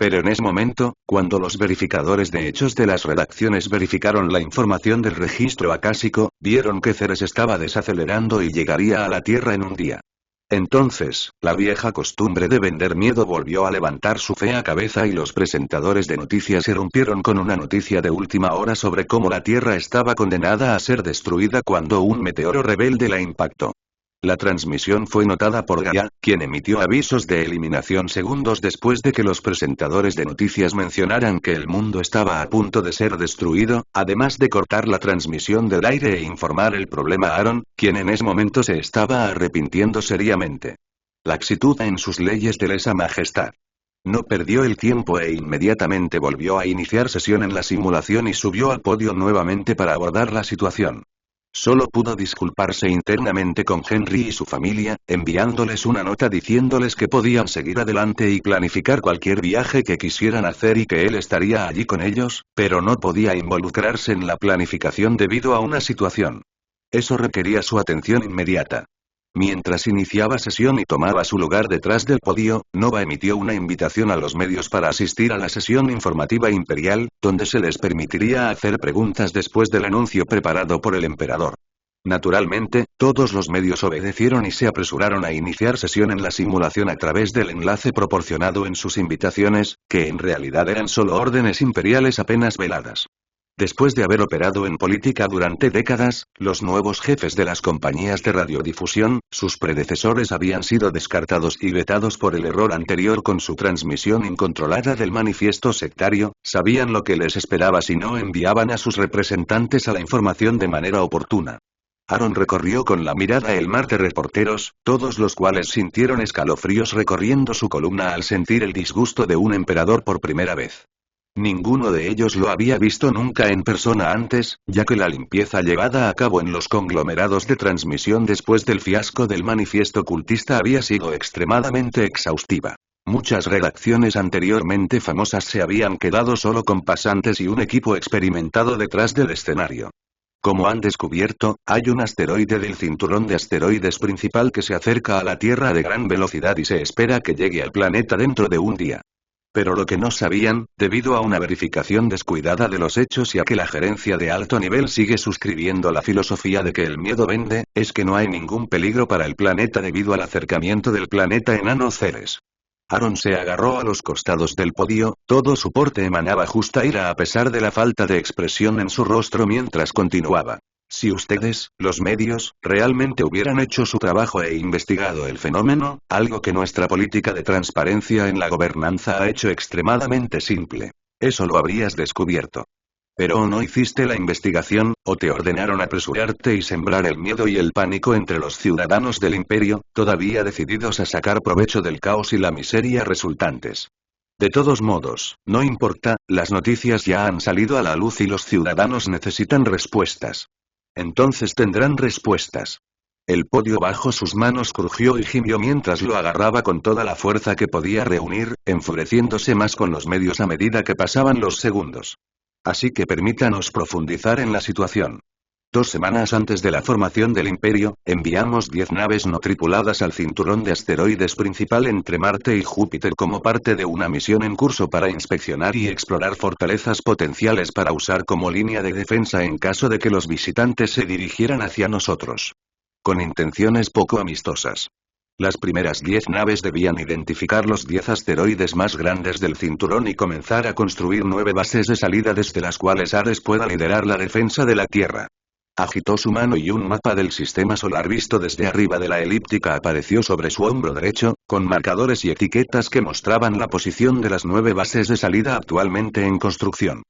Pero en ese momento, cuando los verificadores de hechos de las redacciones verificaron la información del registro acásico, vieron que Ceres estaba desacelerando y llegaría a la Tierra en un día. Entonces, la vieja costumbre de vender miedo volvió a levantar su fea cabeza y los presentadores de noticias irrumpieron con una noticia de última hora sobre cómo la Tierra estaba condenada a ser destruida cuando un meteoro rebelde la impactó. La transmisión fue notada por Gaia, quien emitió avisos de eliminación segundos después de que los presentadores de noticias mencionaran que el mundo estaba a punto de ser destruido, además de cortar la transmisión del aire e informar el problema a Aaron, quien en ese momento se estaba arrepintiendo seriamente. Laxitud en sus leyes de lesa majestad. No perdió el tiempo e inmediatamente volvió a iniciar sesión en la simulación y subió al podio nuevamente para abordar la situación. Solo pudo disculparse internamente con Henry y su familia, enviándoles una nota diciéndoles que podían seguir adelante y planificar cualquier viaje que quisieran hacer y que él estaría allí con ellos, pero no podía involucrarse en la planificación debido a una situación. Eso requería su atención inmediata. Mientras iniciaba sesión y tomaba su lugar detrás del podio, Nova emitió una invitación a los medios para asistir a la sesión informativa imperial, donde se les permitiría hacer preguntas después del anuncio preparado por el emperador. Naturalmente, todos los medios obedecieron y se apresuraron a iniciar sesión en la simulación a través del enlace proporcionado en sus invitaciones, que en realidad eran solo órdenes imperiales apenas veladas. Después de haber operado en política durante décadas, los nuevos jefes de las compañías de radiodifusión, sus predecesores habían sido descartados y vetados por el error anterior con su transmisión incontrolada del manifiesto sectario, sabían lo que les esperaba si no enviaban a sus representantes a la información de manera oportuna. Aaron recorrió con la mirada el mar de reporteros, todos los cuales sintieron escalofríos recorriendo su columna al sentir el disgusto de un emperador por primera vez. Ninguno de ellos lo había visto nunca en persona antes, ya que la limpieza llevada a cabo en los conglomerados de transmisión después del fiasco del manifiesto cultista había sido extremadamente exhaustiva. Muchas redacciones anteriormente famosas se habían quedado solo con pasantes y un equipo experimentado detrás del escenario. Como han descubierto, hay un asteroide del cinturón de asteroides principal que se acerca a la Tierra de gran velocidad y se espera que llegue al planeta dentro de un día. Pero lo que no sabían, debido a una verificación descuidada de los hechos y a que la gerencia de alto nivel sigue suscribiendo la filosofía de que el miedo vende, es que no hay ningún peligro para el planeta debido al acercamiento del planeta enano Ceres. Aaron se agarró a los costados del podio, todo su porte emanaba justa ira a pesar de la falta de expresión en su rostro mientras continuaba. Si ustedes, los medios, realmente hubieran hecho su trabajo e investigado el fenómeno, algo que nuestra política de transparencia en la gobernanza ha hecho extremadamente simple. Eso lo habrías descubierto. Pero o no hiciste la investigación, o te ordenaron apresurarte y sembrar el miedo y el pánico entre los ciudadanos del imperio, todavía decididos a sacar provecho del caos y la miseria resultantes. De todos modos, no importa, las noticias ya han salido a la luz y los ciudadanos necesitan respuestas. Entonces tendrán respuestas. El podio bajo sus manos crujió y gimió mientras lo agarraba con toda la fuerza que podía reunir, enfureciéndose más con los medios a medida que pasaban los segundos. Así que permítanos profundizar en la situación. 2 semanas antes de la formación del Imperio, enviamos 10 naves no tripuladas al cinturón de asteroides principal entre Marte y Júpiter como parte de una misión en curso para inspeccionar y explorar fortalezas potenciales para usar como línea de defensa en caso de que los visitantes se dirigieran hacia nosotros. Con intenciones poco amistosas. Las primeras 10 naves debían identificar los 10 asteroides más grandes del cinturón y comenzar a construir 9 bases de salida desde las cuales Ares pueda liderar la defensa de la Tierra. Agitó su mano y un mapa del sistema solar visto desde arriba de la elíptica apareció sobre su hombro derecho, con marcadores y etiquetas que mostraban la posición de las 9 bases de salida actualmente en construcción.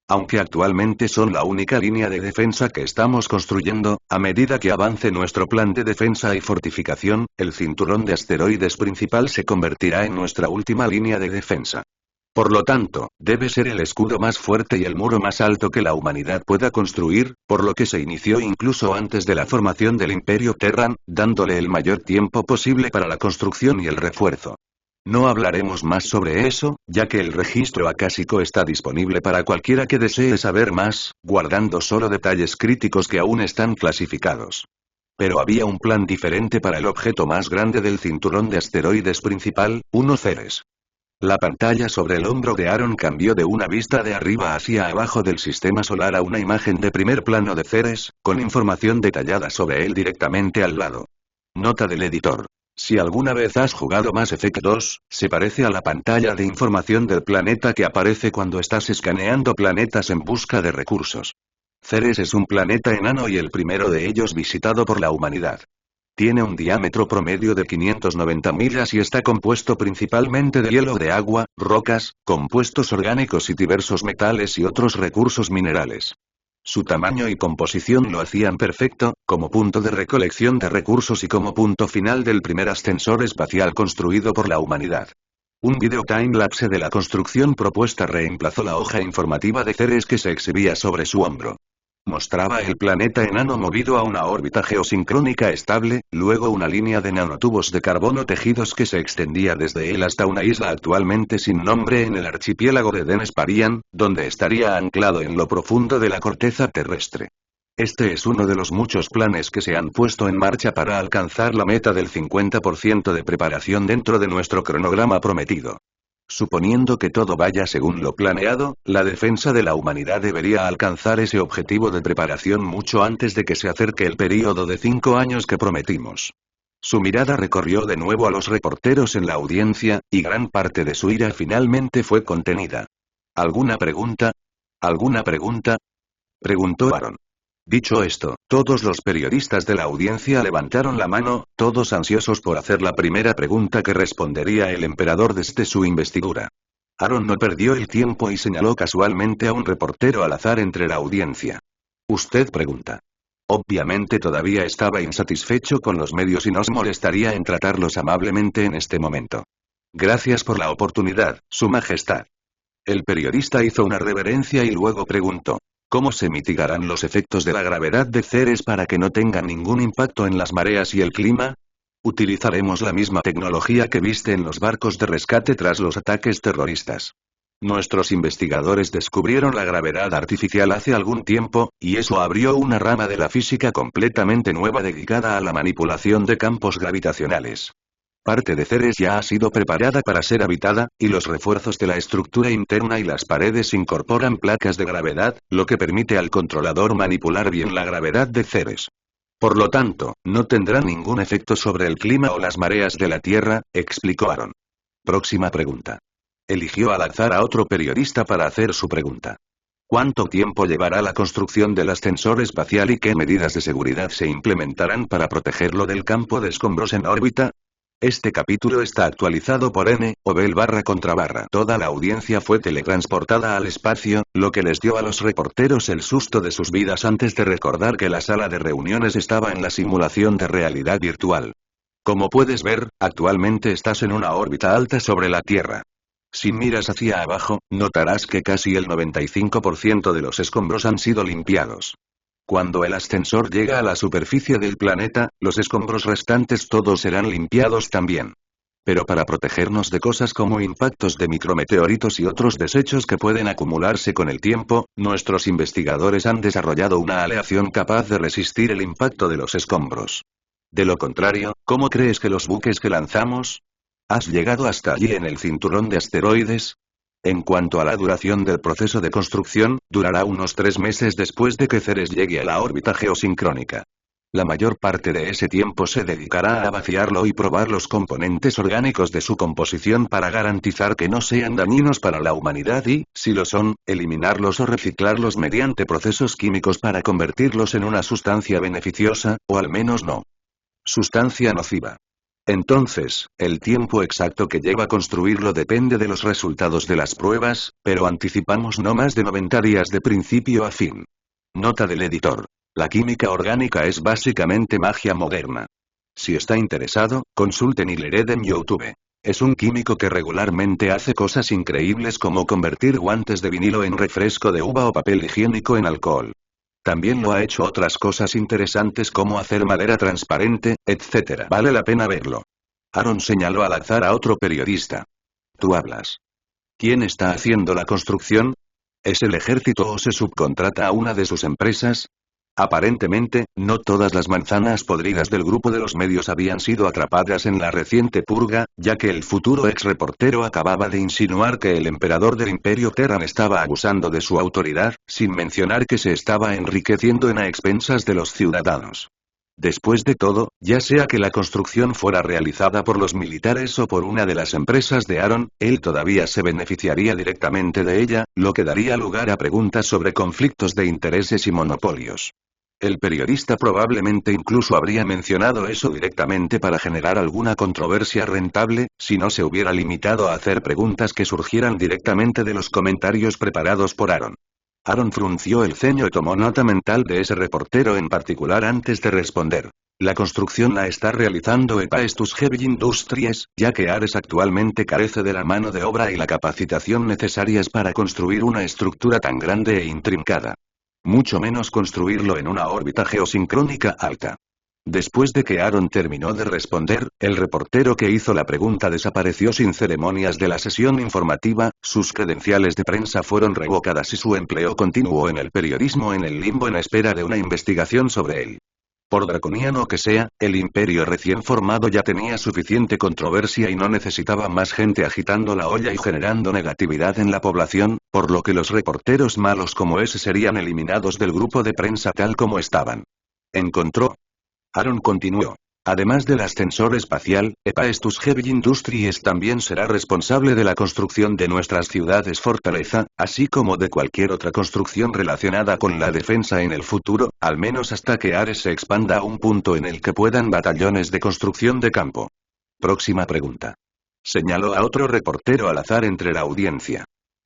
Aunque actualmente son la única línea de defensa que estamos construyendo, a medida que avance nuestro plan de defensa y fortificación, el cinturón de asteroides principal se convertirá en nuestra última línea de defensa. Por lo tanto, debe ser el escudo más fuerte y el muro más alto que la humanidad pueda construir, por lo que se inició incluso antes de la formación del Imperio Terran, dándole el mayor tiempo posible para la construcción y el refuerzo. No hablaremos más sobre eso, ya que el registro acásico está disponible para cualquiera que desee saber más, guardando solo detalles críticos que aún están clasificados. Pero había un plan diferente para el objeto más grande del cinturón de asteroides principal, Ceres. La pantalla sobre el hombro de Aaron cambió de una vista de arriba hacia abajo del sistema solar a una imagen de primer plano de Ceres, con información detallada sobre él directamente al lado. Nota del editor. Si alguna vez has jugado Mass Effect 2, se parece a la pantalla de información del planeta que aparece cuando estás escaneando planetas en busca de recursos. Ceres es un planeta enano y el primero de ellos visitado por la humanidad. Tiene un diámetro promedio de 590 millas y está compuesto principalmente de hielo de agua, rocas, compuestos orgánicos y diversos metales y otros recursos minerales. Su tamaño y composición lo hacían perfecto, como punto de recolección de recursos y como punto final del primer ascensor espacial construido por la humanidad. Un video timelapse de la construcción propuesta reemplazó la hoja informativa de Ceres que se exhibía sobre su hombro. Mostraba el planeta enano movido a una órbita geosincrónica estable, luego una línea de nanotubos de carbono tejidos que se extendía desde él hasta una isla actualmente sin nombre en el archipiélago de Denesparian, donde estaría anclado en lo profundo de la corteza terrestre. Este es uno de los muchos planes que se han puesto en marcha para alcanzar la meta del 50% de preparación dentro de nuestro cronograma prometido. Suponiendo que todo vaya según lo planeado, la defensa de la humanidad debería alcanzar ese objetivo de preparación mucho antes de que se acerque el período de 5 años que prometimos. Su mirada recorrió de nuevo a los reporteros en la audiencia, y gran parte de su ira finalmente fue contenida. ¿Alguna pregunta? ¿Alguna pregunta? Preguntó Aaron. Dicho esto, todos los periodistas de la audiencia levantaron la mano, todos ansiosos por hacer la primera pregunta que respondería el emperador desde su investidura. Aaron no perdió el tiempo y señaló casualmente a un reportero al azar entre la audiencia. Usted pregunta. Obviamente todavía estaba insatisfecho con los medios y nos molestaría en tratarlos amablemente en este momento. Gracias por la oportunidad, Su Majestad. El periodista hizo una reverencia y luego preguntó. ¿Cómo se mitigarán los efectos de la gravedad de Ceres para que no tengan ningún impacto en las mareas y el clima? Utilizaremos la misma tecnología que viste en los barcos de rescate tras los ataques terroristas. Nuestros investigadores descubrieron la gravedad artificial hace algún tiempo, y eso abrió una rama de la física completamente nueva dedicada a la manipulación de campos gravitacionales. Parte de Ceres ya ha sido preparada para ser habitada, y los refuerzos de la estructura interna y las paredes incorporan placas de gravedad, lo que permite al controlador manipular bien la gravedad de Ceres. Por lo tanto, no tendrá ningún efecto sobre el clima o las mareas de la Tierra, explicó Aaron. Próxima pregunta. Eligió al azar a otro periodista para hacer su pregunta. ¿Cuánto tiempo llevará la construcción del ascensor espacial y qué medidas de seguridad se implementarán para protegerlo del campo de escombros en órbita? Este capítulo está actualizado por N-Obel /. Toda la audiencia fue teletransportada al espacio, lo que les dio a los reporteros el susto de sus vidas antes de recordar que la sala de reuniones estaba en la simulación de realidad virtual. Como puedes ver, actualmente estás en una órbita alta sobre la Tierra. Si miras hacia abajo, notarás que casi el 95% de los escombros han sido limpiados. Cuando el ascensor llega a la superficie del planeta, los escombros restantes todos serán limpiados también. Pero para protegernos de cosas como impactos de micrometeoritos y otros desechos que pueden acumularse con el tiempo, nuestros investigadores han desarrollado una aleación capaz de resistir el impacto de los escombros. De lo contrario, ¿cómo crees que los buques que lanzamos? ¿Has llegado hasta allí en el cinturón de asteroides? En cuanto a la duración del proceso de construcción, durará unos 3 meses después de que Ceres llegue a la órbita geosincrónica. La mayor parte de ese tiempo se dedicará a vaciarlo y probar los componentes orgánicos de su composición para garantizar que no sean dañinos para la humanidad y, si lo son, eliminarlos o reciclarlos mediante procesos químicos para convertirlos en una sustancia beneficiosa, o al menos no sustancia nociva. Entonces, el tiempo exacto que lleva construirlo depende de los resultados de las pruebas, pero anticipamos no más de 90 días de principio a fin. Nota del editor. La química orgánica es básicamente magia moderna. Si está interesado, consulte Nilered en YouTube. Es un químico que regularmente hace cosas increíbles como convertir guantes de vinilo en refresco de uva o papel higiénico en alcohol. También lo ha hecho otras cosas interesantes como hacer madera transparente, etc. Vale la pena verlo. Aaron señaló al azar a otro periodista. Tú hablas. ¿Quién está haciendo la construcción? ¿Es el ejército o se subcontrata a una de sus empresas? Aparentemente, no todas las manzanas podridas del grupo de los medios habían sido atrapadas en la reciente purga, ya que el futuro ex reportero acababa de insinuar que el emperador del Imperio Terran estaba abusando de su autoridad, sin mencionar que se estaba enriqueciendo a expensas de los ciudadanos. Después de todo, ya sea que la construcción fuera realizada por los militares o por una de las empresas de Aaron, él todavía se beneficiaría directamente de ella, lo que daría lugar a preguntas sobre conflictos de intereses y monopolios. El periodista probablemente incluso habría mencionado eso directamente para generar alguna controversia rentable, si no se hubiera limitado a hacer preguntas que surgieran directamente de los comentarios preparados por Aaron. Aaron frunció el ceño y tomó nota mental de ese reportero en particular antes de responder. La construcción la está realizando Epaestus Heavy Industries, ya que Ares actualmente carece de la mano de obra y la capacitación necesarias para construir una estructura tan grande e intrincada. Mucho menos construirlo en una órbita geosincrónica alta. Después de que Aaron terminó de responder, el reportero que hizo la pregunta desapareció sin ceremonias de la sesión informativa, sus credenciales de prensa fueron revocadas y su empleo continuó en el periodismo en el limbo en espera de una investigación sobre él. Por draconiano que sea, el imperio recién formado ya tenía suficiente controversia y no necesitaba más gente agitando la olla y generando negatividad en la población, por lo que los reporteros malos como ese serían eliminados del grupo de prensa tal como estaban. ¿Encontró? Aaron continuó. Además del ascensor espacial, Epaestus Heavy Industries también será responsable de la construcción de nuestras ciudades fortaleza, así como de cualquier otra construcción relacionada con la defensa en el futuro, al menos hasta que Ares se expanda a un punto en el que puedan batallones de construcción de campo. Próxima pregunta. Señaló a otro reportero al azar entre la audiencia.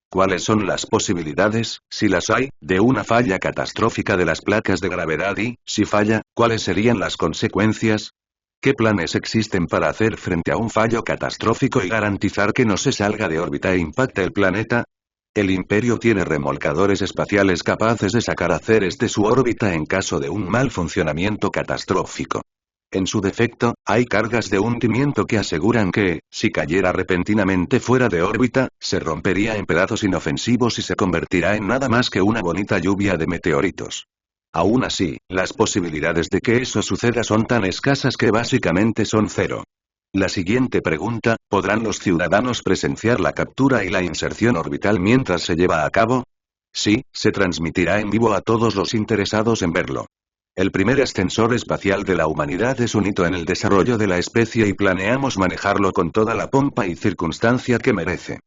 ¿Cuáles son las posibilidades, si las hay, de una falla catastrófica de las placas de gravedad y, si falla, cuáles serían las consecuencias? ¿Qué planes existen para hacer frente a un fallo catastrófico y garantizar que no se salga de órbita e impacte el planeta? El Imperio tiene remolcadores espaciales capaces de sacar a Ceres de su órbita en caso de un mal funcionamiento catastrófico. En su defecto, hay cargas de hundimiento que aseguran que, si cayera repentinamente fuera de órbita, se rompería en pedazos inofensivos y se convertirá en nada más que una bonita lluvia de meteoritos. Aún así, las posibilidades de que eso suceda son tan escasas que básicamente son cero. La siguiente pregunta, ¿podrán los ciudadanos presenciar la captura y la inserción orbital mientras se lleva a cabo? Sí, se transmitirá en vivo a todos los interesados en verlo. El primer ascensor espacial de la humanidad es un hito en el desarrollo de la especie y planeamos manejarlo con toda la pompa y circunstancia que merece.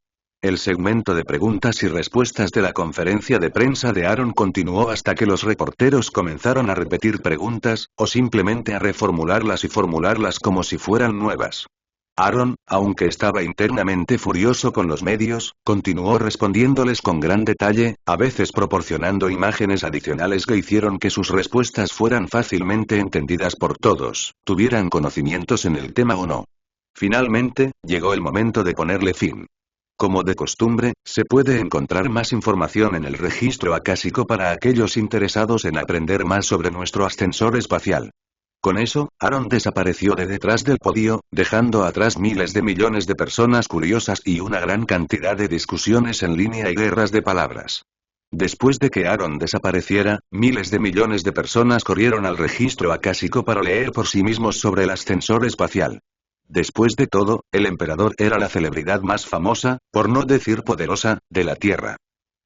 El segmento de preguntas y respuestas de la conferencia de prensa de Aaron continuó hasta que los reporteros comenzaron a repetir preguntas, o simplemente a reformularlas y formularlas como si fueran nuevas. Aaron, aunque estaba internamente furioso con los medios, continuó respondiéndoles con gran detalle, a veces proporcionando imágenes adicionales que hicieron que sus respuestas fueran fácilmente entendidas por todos, tuvieran conocimientos en el tema o no. Finalmente, llegó el momento de ponerle fin. Como de costumbre, se puede encontrar más información en el registro acásico para aquellos interesados en aprender más sobre nuestro ascensor espacial. Con eso, Aaron desapareció de detrás del podio, dejando atrás miles de millones de personas curiosas y una gran cantidad de discusiones en línea y guerras de palabras. Después de que Aaron desapareciera, miles de millones de personas corrieron al registro acásico para leer por sí mismos sobre el ascensor espacial. Después de todo, el emperador era la celebridad más famosa, por no decir poderosa, de la Tierra.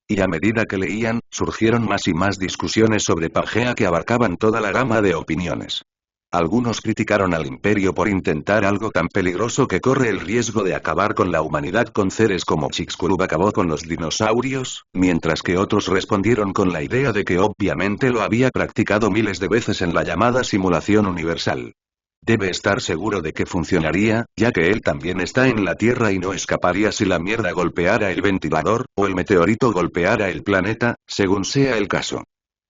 Y a medida que leían, surgieron más y más discusiones sobre Pangea que abarcaban toda la gama de opiniones. Algunos criticaron al imperio por intentar algo tan peligroso que corre el riesgo de acabar con la humanidad con seres como Chicxulub acabó con los dinosaurios, mientras que otros respondieron con la idea de que obviamente lo había practicado miles de veces en la llamada simulación universal. Debe estar seguro de que funcionaría, ya que él también está en la Tierra y no escaparía si la mierda golpeara el ventilador, o el meteorito golpeara el planeta, según sea el caso.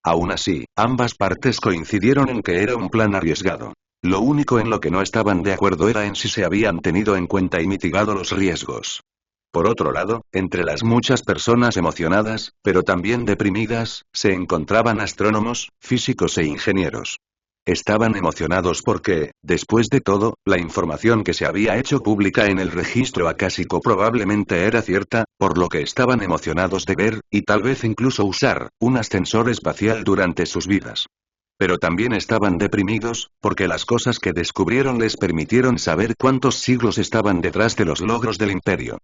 Aún así, ambas partes coincidieron en que era un plan arriesgado. Lo único en lo que no estaban de acuerdo era en si se habían tenido en cuenta y mitigado los riesgos. Por otro lado, entre las muchas personas emocionadas, pero también deprimidas, se encontraban astrónomos, físicos e ingenieros. Estaban emocionados porque, después de todo, la información que se había hecho pública en el registro acásico probablemente era cierta, por lo que estaban emocionados de ver, y tal vez incluso usar, un ascensor espacial durante sus vidas. Pero también estaban deprimidos, porque las cosas que descubrieron les permitieron saber cuántos siglos estaban detrás de los logros del imperio.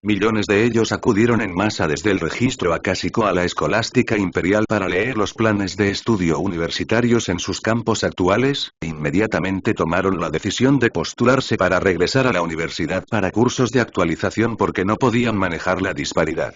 Millones de ellos acudieron en masa desde el registro acásico a la escolástica imperial para leer los planes de estudio universitarios en sus campos actuales, e inmediatamente tomaron la decisión de postularse para regresar a la universidad para cursos de actualización porque no podían manejar la disparidad.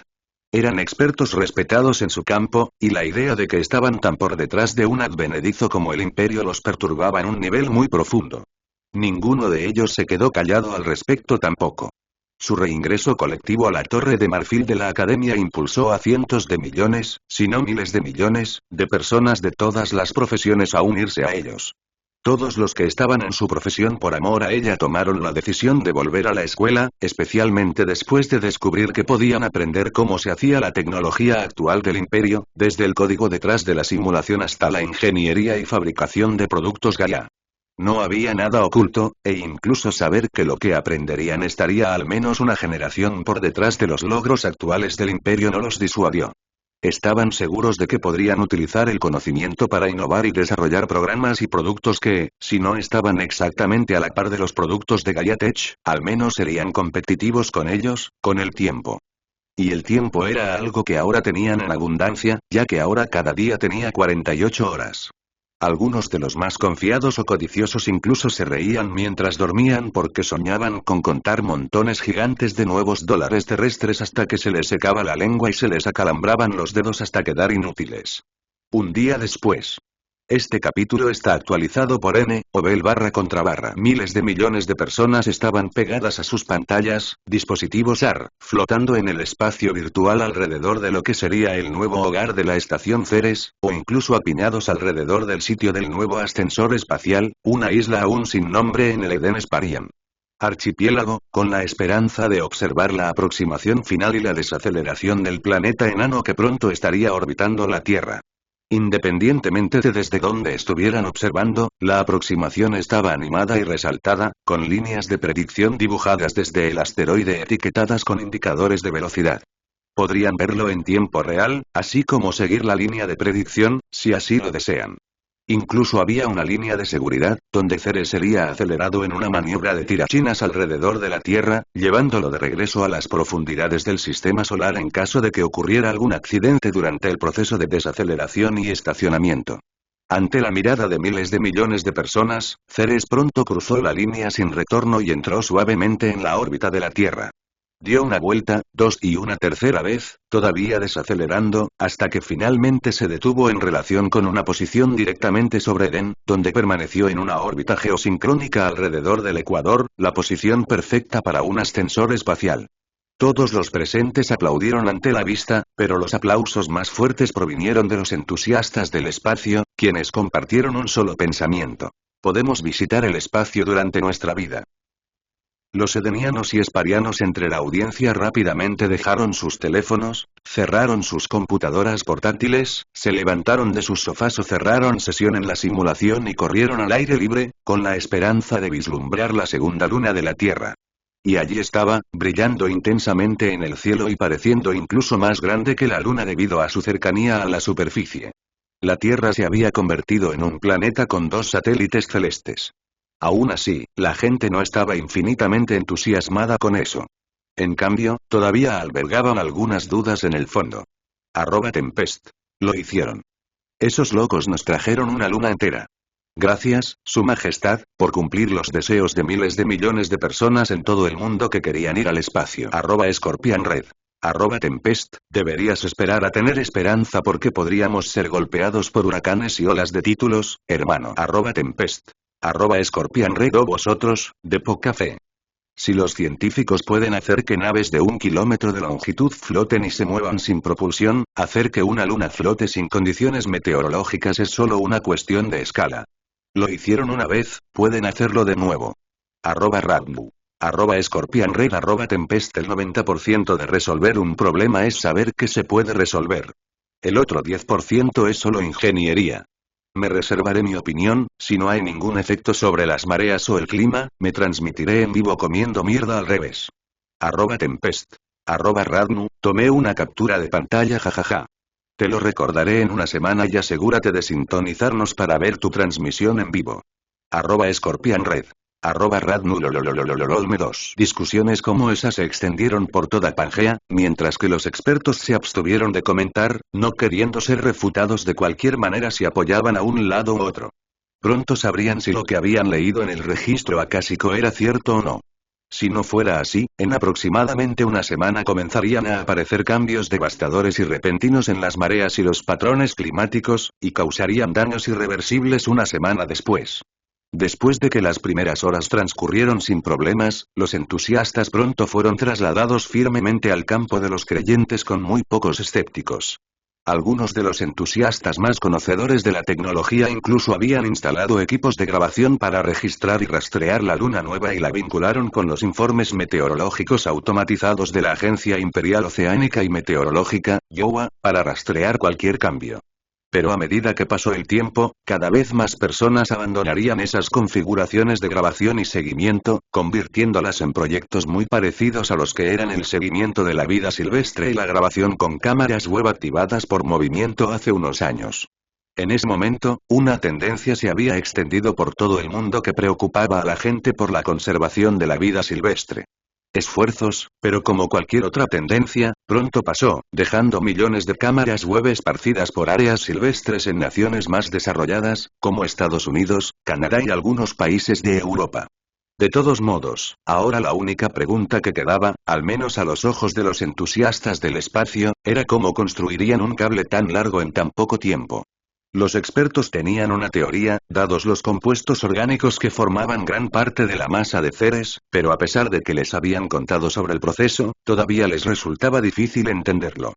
Eran expertos respetados en su campo, y la idea de que estaban tan por detrás de un advenedizo como el imperio los perturbaba en un nivel muy profundo. Ninguno de ellos se quedó callado al respecto tampoco. Su reingreso colectivo a la Torre de Marfil de la Academia impulsó a cientos de millones, si no miles de millones, de personas de todas las profesiones a unirse a ellos. Todos los que estaban en su profesión por amor a ella tomaron la decisión de volver a la escuela, especialmente después de descubrir que podían aprender cómo se hacía la tecnología actual del imperio, desde el código detrás de la simulación hasta la ingeniería y fabricación de productos Gaia. No había nada oculto, e incluso saber que lo que aprenderían estaría al menos una generación por detrás de los logros actuales del imperio no los disuadió. Estaban seguros de que podrían utilizar el conocimiento para innovar y desarrollar programas y productos que, si no estaban exactamente a la par de los productos de Gaiatech, al menos serían competitivos con ellos, con el tiempo. Y el tiempo era algo que ahora tenían en abundancia, ya que ahora cada día tenía 48 horas. Algunos de los más confiados o codiciosos incluso se reían mientras dormían porque soñaban con contar montones gigantes de nuevos dólares terrestres hasta que se les secaba la lengua y se les acalambraban los dedos hasta quedar inútiles. Un día después. Este capítulo está actualizado por N/barra. Miles de millones de personas estaban pegadas a sus pantallas, dispositivos AR, flotando en el espacio virtual alrededor de lo que sería el nuevo hogar de la estación Ceres, o incluso apiñados alrededor del sitio del nuevo ascensor espacial, una isla aún sin nombre en el Eden Sparian archipiélago, con la esperanza de observar la aproximación final y la desaceleración del planeta enano que pronto estaría orbitando la Tierra. Independientemente de desde dónde estuvieran observando, la aproximación estaba animada y resaltada, con líneas de predicción dibujadas desde el asteroide etiquetadas con indicadores de velocidad. Podrían verlo en tiempo real, así como seguir la línea de predicción, si así lo desean. Incluso había una línea de seguridad, donde Ceres sería acelerado en una maniobra de tirachinas alrededor de la Tierra, llevándolo de regreso a las profundidades del sistema solar en caso de que ocurriera algún accidente durante el proceso de desaceleración y estacionamiento. Ante la mirada de miles de millones de personas, Ceres pronto cruzó la línea sin retorno y entró suavemente en la órbita de la Tierra. Dio una vuelta, dos y una tercera vez, todavía desacelerando, hasta que finalmente se detuvo en relación con una posición directamente sobre Eden, donde permaneció en una órbita geosincrónica alrededor del ecuador, la posición perfecta para un ascensor espacial. Todos los presentes aplaudieron ante la vista, pero los aplausos más fuertes provinieron de los entusiastas del espacio, quienes compartieron un solo pensamiento. Podemos visitar el espacio durante nuestra vida. Los edenianos y esparianos entre la audiencia rápidamente dejaron sus teléfonos, cerraron sus computadoras portátiles, se levantaron de sus sofás o cerraron sesión en la simulación y corrieron al aire libre, con la esperanza de vislumbrar la segunda luna de la Tierra. Y allí estaba, brillando intensamente en el cielo y pareciendo incluso más grande que la luna debido a su cercanía a la superficie. La Tierra se había convertido en un planeta con 2 satélites celestes. Aún así, la gente no estaba infinitamente entusiasmada con eso. En cambio, todavía albergaban algunas dudas en el fondo. @Tempest. Lo hicieron. Esos locos nos trajeron una luna entera. Gracias, Su Majestad, por cumplir los deseos de miles de millones de personas en todo el mundo que querían ir al espacio. @ScorpianRed. @Tempest, deberías esperar a tener esperanza porque podríamos ser golpeados por huracanes y olas de títulos, hermano. @Tempest. @ScorpianRed o vosotros, de poca fe. Si los científicos pueden hacer que naves de 1 kilómetro de longitud floten y se muevan sin propulsión, hacer que una luna flote sin condiciones meteorológicas es solo una cuestión de escala. Lo hicieron una vez, pueden hacerlo de nuevo. @Radmu. @ScorpianRed. @Tempest. El 90% de resolver un problema es saber que se puede resolver. El otro 10% es solo ingeniería. Me reservaré mi opinión, si no hay ningún efecto sobre las mareas o el clima, me transmitiré en vivo comiendo mierda al revés. @Tempest. @Radnu, tomé una captura de pantalla jajaja. Te lo recordaré en una semana y asegúrate de sintonizarnos para ver tu transmisión en vivo. @ScorpianRed. @Radnu. Lolme 2. Discusiones como esa se extendieron por toda Pangea, mientras que los expertos se abstuvieron de comentar, no queriendo ser refutados de cualquier manera si apoyaban a un lado u otro. Pronto sabrían si lo que habían leído en el registro acásico era cierto o no. Si no fuera así, en aproximadamente una semana comenzarían a aparecer cambios devastadores y repentinos en las mareas y los patrones climáticos, y causarían daños irreversibles una semana después. Después de que las primeras horas transcurrieron sin problemas, los entusiastas pronto fueron trasladados firmemente al campo de los creyentes con muy pocos escépticos. Algunos de los entusiastas más conocedores de la tecnología incluso habían instalado equipos de grabación para registrar y rastrear la luna nueva y la vincularon con los informes meteorológicos automatizados de la Agencia Imperial Oceánica y Meteorológica, (JOAA), para rastrear cualquier cambio. Pero a medida que pasó el tiempo, cada vez más personas abandonarían esas configuraciones de grabación y seguimiento, convirtiéndolas en proyectos muy parecidos a los que eran el seguimiento de la vida silvestre y la grabación con cámaras web activadas por movimiento hace unos años. En ese momento, una tendencia se había extendido por todo el mundo que preocupaba a la gente por la conservación de la vida silvestre. Esfuerzos, pero como cualquier otra tendencia, pronto pasó, dejando millones de cámaras web esparcidas por áreas silvestres en naciones más desarrolladas, como Estados Unidos, Canadá y algunos países de Europa. De todos modos, ahora la única pregunta que quedaba, al menos a los ojos de los entusiastas del espacio, era cómo construirían un cable tan largo en tan poco tiempo. Los expertos tenían una teoría, dados los compuestos orgánicos que formaban gran parte de la masa de Ceres, pero a pesar de que les habían contado sobre el proceso, todavía les resultaba difícil entenderlo.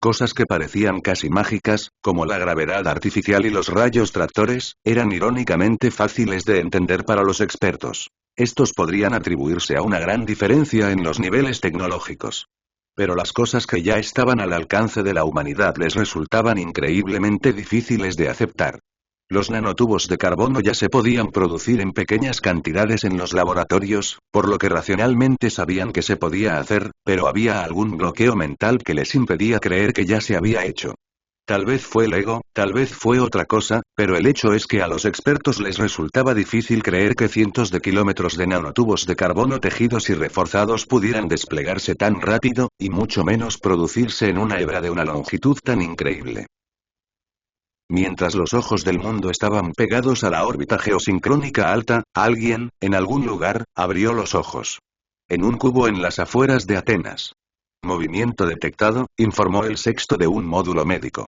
Cosas que parecían casi mágicas, como la gravedad artificial y los rayos tractores, eran irónicamente fáciles de entender para los expertos. Estos podrían atribuirse a una gran diferencia en los niveles tecnológicos. Pero las cosas que ya estaban al alcance de la humanidad les resultaban increíblemente difíciles de aceptar. Los nanotubos de carbono ya se podían producir en pequeñas cantidades en los laboratorios, por lo que racionalmente sabían que se podía hacer, pero había algún bloqueo mental que les impedía creer que ya se había hecho. Tal vez fue el ego, tal vez fue otra cosa, pero el hecho es que a los expertos les resultaba difícil creer que cientos de kilómetros de nanotubos de carbono tejidos y reforzados pudieran desplegarse tan rápido, y mucho menos producirse en una hebra de una longitud tan increíble. Mientras los ojos del mundo estaban pegados a la órbita geosincrónica alta, alguien, en algún lugar, abrió los ojos. En un cubo en las afueras de Atenas. Movimiento detectado, informó el sexto de un módulo médico.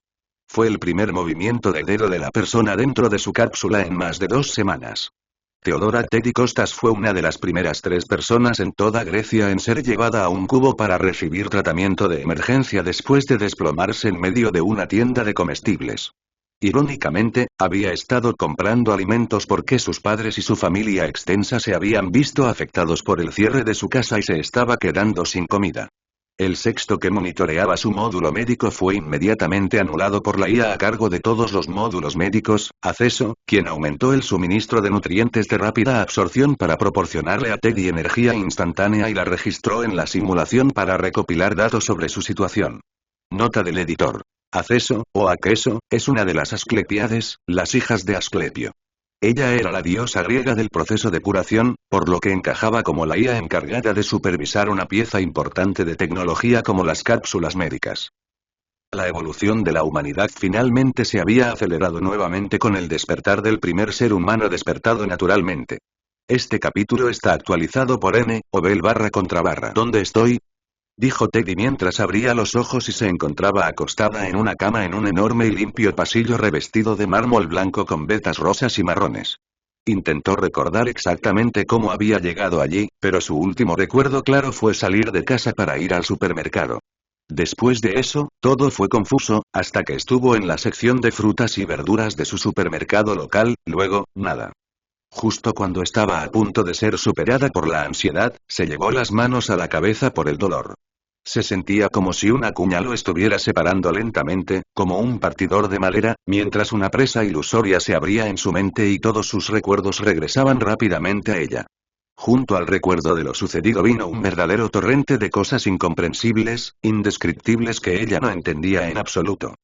Fue el primer movimiento de dedo de la persona dentro de su cápsula en más de 2 semanas. Teodora Teddy Costas fue una de las primeras 3 personas en toda Grecia en ser llevada a un cubo para recibir tratamiento de emergencia después de desplomarse en medio de una tienda de comestibles. Irónicamente, había estado comprando alimentos porque sus padres y su familia extensa se habían visto afectados por el cierre de su casa y se estaba quedando sin comida. El sexto que monitoreaba su módulo médico fue inmediatamente anulado por la IA a cargo de todos los módulos médicos, Acceso, quien aumentó el suministro de nutrientes de rápida absorción para proporcionarle a Teddy energía instantánea y la registró en la simulación para recopilar datos sobre su situación. Nota del editor. Acceso, o Aqueso, es una de las Asclepiades, las hijas de Asclepio. Ella era la diosa griega del proceso de curación, por lo que encajaba como la IA encargada de supervisar una pieza importante de tecnología como las cápsulas médicas. La evolución de la humanidad finalmente se había acelerado nuevamente con el despertar del primer ser humano despertado naturalmente. Este capítulo está actualizado por N, o Bel barra contra barra. ¿Dónde estoy? Dijo Teddy mientras abría los ojos y se encontraba acostada en una cama en un enorme y limpio pasillo revestido de mármol blanco con vetas rosas y marrones. Intentó recordar exactamente cómo había llegado allí, pero su último recuerdo claro fue salir de casa para ir al supermercado. Después de eso, todo fue confuso, hasta que estuvo en la sección de frutas y verduras de su supermercado local, luego, nada. Justo cuando estaba a punto de ser superada por la ansiedad, se llevó las manos a la cabeza por el dolor. Se sentía como si una cuña lo estuviera separando lentamente, como un partidor de madera, mientras una presa ilusoria se abría en su mente y todos sus recuerdos regresaban rápidamente a ella. Junto al recuerdo de lo sucedido vino un verdadero torrente de cosas incomprensibles, indescriptibles que ella no entendía en absoluto.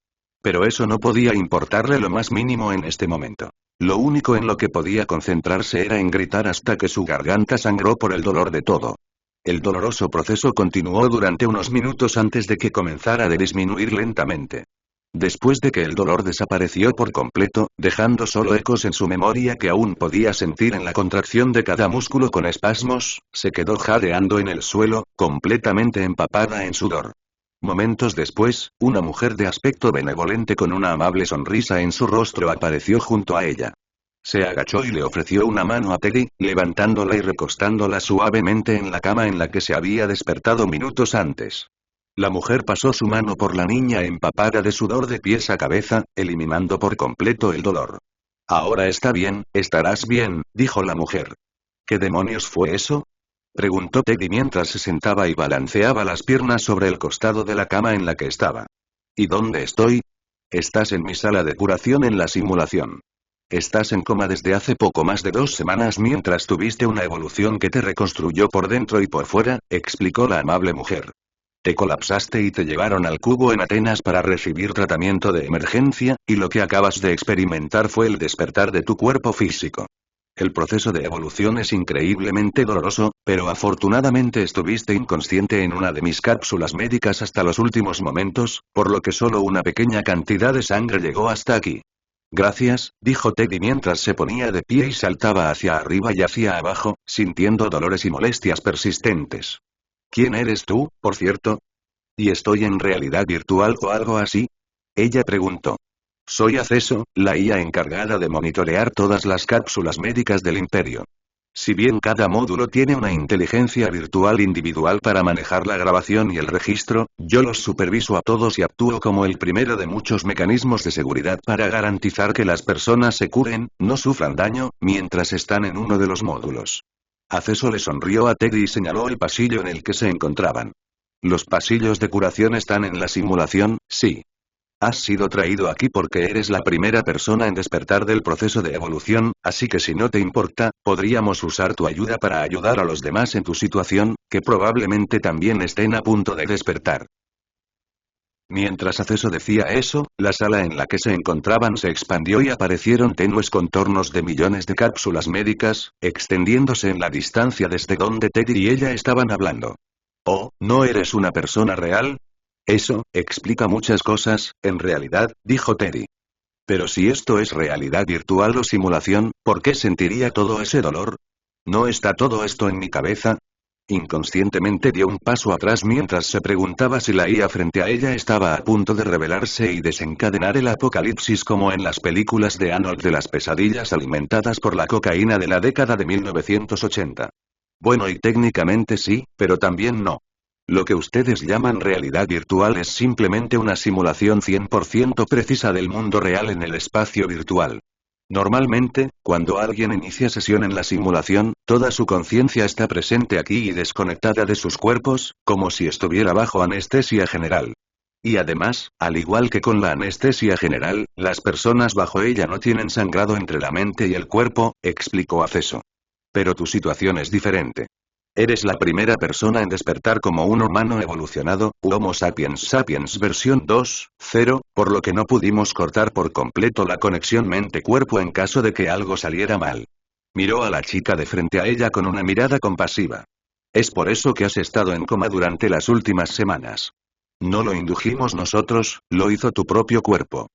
Pero eso no podía importarle lo más mínimo en este momento. Lo único en lo que podía concentrarse era en gritar hasta que su garganta sangró por el dolor de todo. El doloroso proceso continuó durante unos minutos antes de que comenzara a disminuir lentamente. Después de que el dolor desapareció por completo, dejando solo ecos en su memoria que aún podía sentir en la contracción de cada músculo con espasmos, se quedó jadeando en el suelo, completamente empapada en sudor. Momentos después, una mujer de aspecto benevolente con una amable sonrisa en su rostro apareció junto a ella. Se agachó y le ofreció una mano a Teddy, levantándola y recostándola suavemente en la cama en la que se había despertado minutos antes. La mujer pasó su mano por la niña empapada de sudor de pies a cabeza, eliminando por completo el dolor. Ahora está bien, estarás bien, dijo la mujer. ¿Qué demonios fue eso? Preguntó Teddy mientras se sentaba y balanceaba las piernas sobre el costado de la cama en la que estaba. ¿Y dónde estoy? Estás en mi sala de curación en la simulación. Estás en coma desde hace poco más de 2 semanas mientras tuviste una evolución que te reconstruyó por dentro y por fuera, explicó la amable mujer. Te colapsaste y te llevaron al cubo en Atenas para recibir tratamiento de emergencia, y lo que acabas de experimentar fue el despertar de tu cuerpo físico. El proceso de evolución es increíblemente doloroso, pero afortunadamente estuviste inconsciente en una de mis cápsulas médicas hasta los últimos momentos, por lo que solo una pequeña cantidad de sangre llegó hasta aquí. Gracias, dijo Teddy mientras se ponía de pie y saltaba hacia arriba y hacia abajo, sintiendo dolores y molestias persistentes. ¿Quién eres tú, por cierto? ¿Y estoy en realidad virtual o algo así? Ella preguntó. Soy Acceso, la IA encargada de monitorear todas las cápsulas médicas del Imperio. Si bien cada módulo tiene una inteligencia virtual individual para manejar la grabación y el registro, yo los superviso a todos y actúo como el primero de muchos mecanismos de seguridad para garantizar que las personas se curen, no sufran daño, mientras están en uno de los módulos. Acceso le sonrió a Teddy y señaló el pasillo en el que se encontraban. Los pasillos de curación están en la simulación, sí. Has sido traído aquí porque eres la primera persona en despertar del proceso de evolución, así que si no te importa, podríamos usar tu ayuda para ayudar a los demás en tu situación, que probablemente también estén a punto de despertar. Mientras Acceso decía eso, la sala en la que se encontraban se expandió y aparecieron tenues contornos de millones de cápsulas médicas, extendiéndose en la distancia desde donde Teddy y ella estaban hablando. Oh, ¿no eres una persona real? Eso, explica muchas cosas, en realidad, dijo Teddy. Pero si esto es realidad virtual o simulación, ¿por qué sentiría todo ese dolor? ¿No está todo esto en mi cabeza? Inconscientemente dio un paso atrás mientras se preguntaba si la IA frente a ella estaba a punto de revelarse y desencadenar el apocalipsis como en las películas de Arnold de las pesadillas alimentadas por la cocaína de la década de 1980. Bueno, y técnicamente sí, pero también no. Lo que ustedes llaman realidad virtual es simplemente una simulación 100% precisa del mundo real en el espacio virtual. Normalmente, cuando alguien inicia sesión en la simulación, toda su conciencia está presente aquí y desconectada de sus cuerpos, como si estuviera bajo anestesia general. Y además, al igual que con la anestesia general, las personas bajo ella no tienen sangrado entre la mente y el cuerpo, explicó Acceso. Pero tu situación es diferente. Eres la primera persona en despertar como un humano evolucionado, Homo sapiens sapiens versión 2.0, por lo que no pudimos cortar por completo la conexión mente-cuerpo en caso de que algo saliera mal. Miró a la chica de frente a ella con una mirada compasiva. Es por eso que has estado en coma durante las últimas semanas. No lo indujimos nosotros, lo hizo tu propio cuerpo.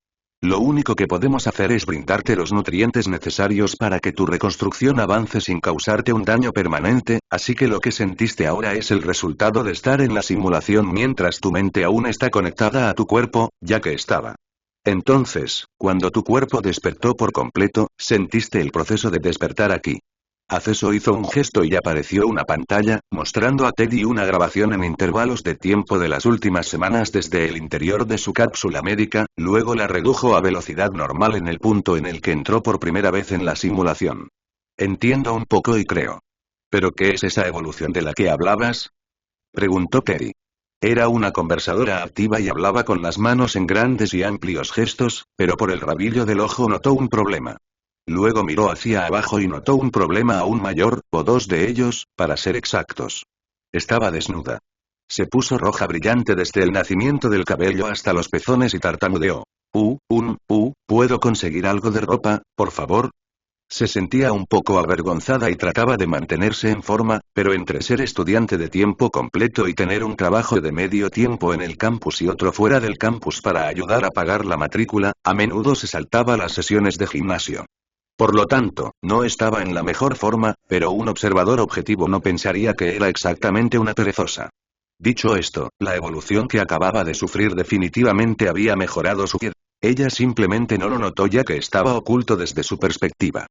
Lo único que podemos hacer es brindarte los nutrientes necesarios para que tu reconstrucción avance sin causarte un daño permanente, así que lo que sentiste ahora es el resultado de estar en la simulación mientras tu mente aún está conectada a tu cuerpo, ya que estaba. Entonces, cuando tu cuerpo despertó por completo, sentiste el proceso de despertar aquí. Acceso hizo un gesto y apareció una pantalla, mostrando a Teddy una grabación en intervalos de tiempo de las últimas semanas desde el interior de su cápsula médica, luego la redujo a velocidad normal en el punto en el que entró por primera vez en la simulación. Entiendo un poco y creo. ¿Pero qué es esa evolución de la que hablabas? Preguntó Teddy. Era una conversadora activa y hablaba con las manos en grandes y amplios gestos, pero por el rabillo del ojo notó un problema. Luego miró hacia abajo y notó un problema aún mayor, o dos de ellos, para ser exactos. Estaba desnuda. Se puso roja brillante desde el nacimiento del cabello hasta los pezones y tartamudeó. ¿Puedo conseguir algo de ropa, por favor? Se sentía un poco avergonzada y trataba de mantenerse en forma, pero entre ser estudiante de tiempo completo y tener un trabajo de medio tiempo en el campus y otro fuera del campus para ayudar a pagar la matrícula, a menudo se saltaba las sesiones de gimnasio. Por lo tanto, no estaba en la mejor forma, pero un observador objetivo no pensaría que era exactamente una perezosa. Dicho esto, la evolución que acababa de sufrir definitivamente había mejorado su piel. Ella simplemente no lo notó ya que estaba oculto desde su perspectiva.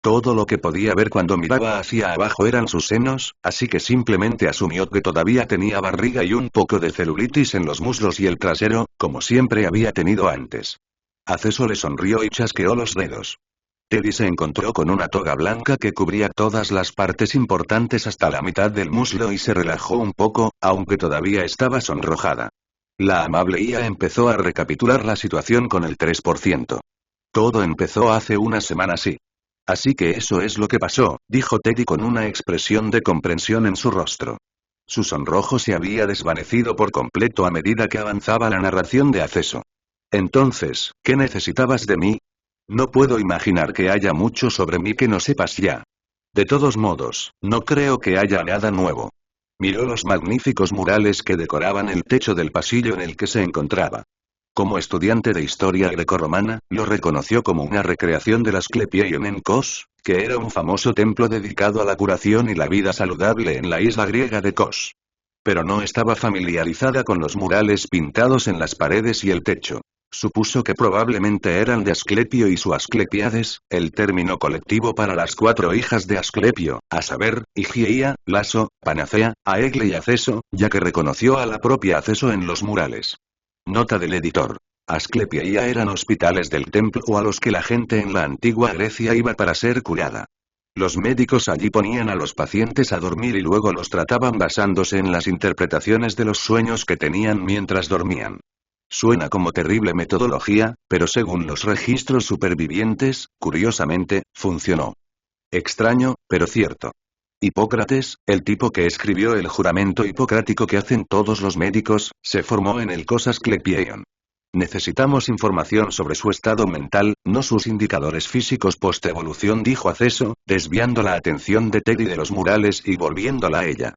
Todo lo que podía ver cuando miraba hacia abajo eran sus senos, así que simplemente asumió que todavía tenía barriga y un poco de celulitis en los muslos y el trasero, como siempre había tenido antes. Acceso le sonrió y chasqueó los dedos. Teddy se encontró con una toga blanca que cubría todas las partes importantes hasta la mitad del muslo y se relajó un poco, aunque todavía estaba sonrojada. La amable IA empezó a recapitular la situación con el 3%. Todo empezó hace una semana sí. Así que eso es lo que pasó, dijo Teddy con una expresión de comprensión en su rostro. Su sonrojo se había desvanecido por completo a medida que avanzaba la narración de Acceso. Entonces, ¿qué necesitabas de mí? No puedo imaginar que haya mucho sobre mí que no sepas ya. De todos modos, no creo que haya nada nuevo. Miró los magníficos murales que decoraban el techo del pasillo en el que se encontraba. Como estudiante de historia grecorromana, lo reconoció como una recreación del Asclepieion en Kos, que era un famoso templo dedicado a la curación y la vida saludable en la isla griega de Kos. Pero no estaba familiarizada con los murales pintados en las paredes y el techo. Supuso que probablemente eran de Asclepio y su Asclepiades, el término colectivo para las 4 hijas de Asclepio, a saber, Higiea, Laso, Panacea, Aegle y Acceso, ya que reconoció a la propia Acceso en los murales. Nota del editor. Asclepia eran hospitales del templo a los que la gente en la antigua Grecia iba para ser curada. Los médicos allí ponían a los pacientes a dormir y luego los trataban basándose en las interpretaciones de los sueños que tenían mientras dormían. Suena como terrible metodología, pero según los registros supervivientes, curiosamente, funcionó. Extraño, pero cierto. Hipócrates, el tipo que escribió el juramento hipocrático que hacen todos los médicos, se formó en el Kos Asclepieion. Necesitamos información sobre su estado mental, no sus indicadores físicos post-evolución, dijo Acceso, desviando la atención de Teddy de los murales y volviéndola a ella.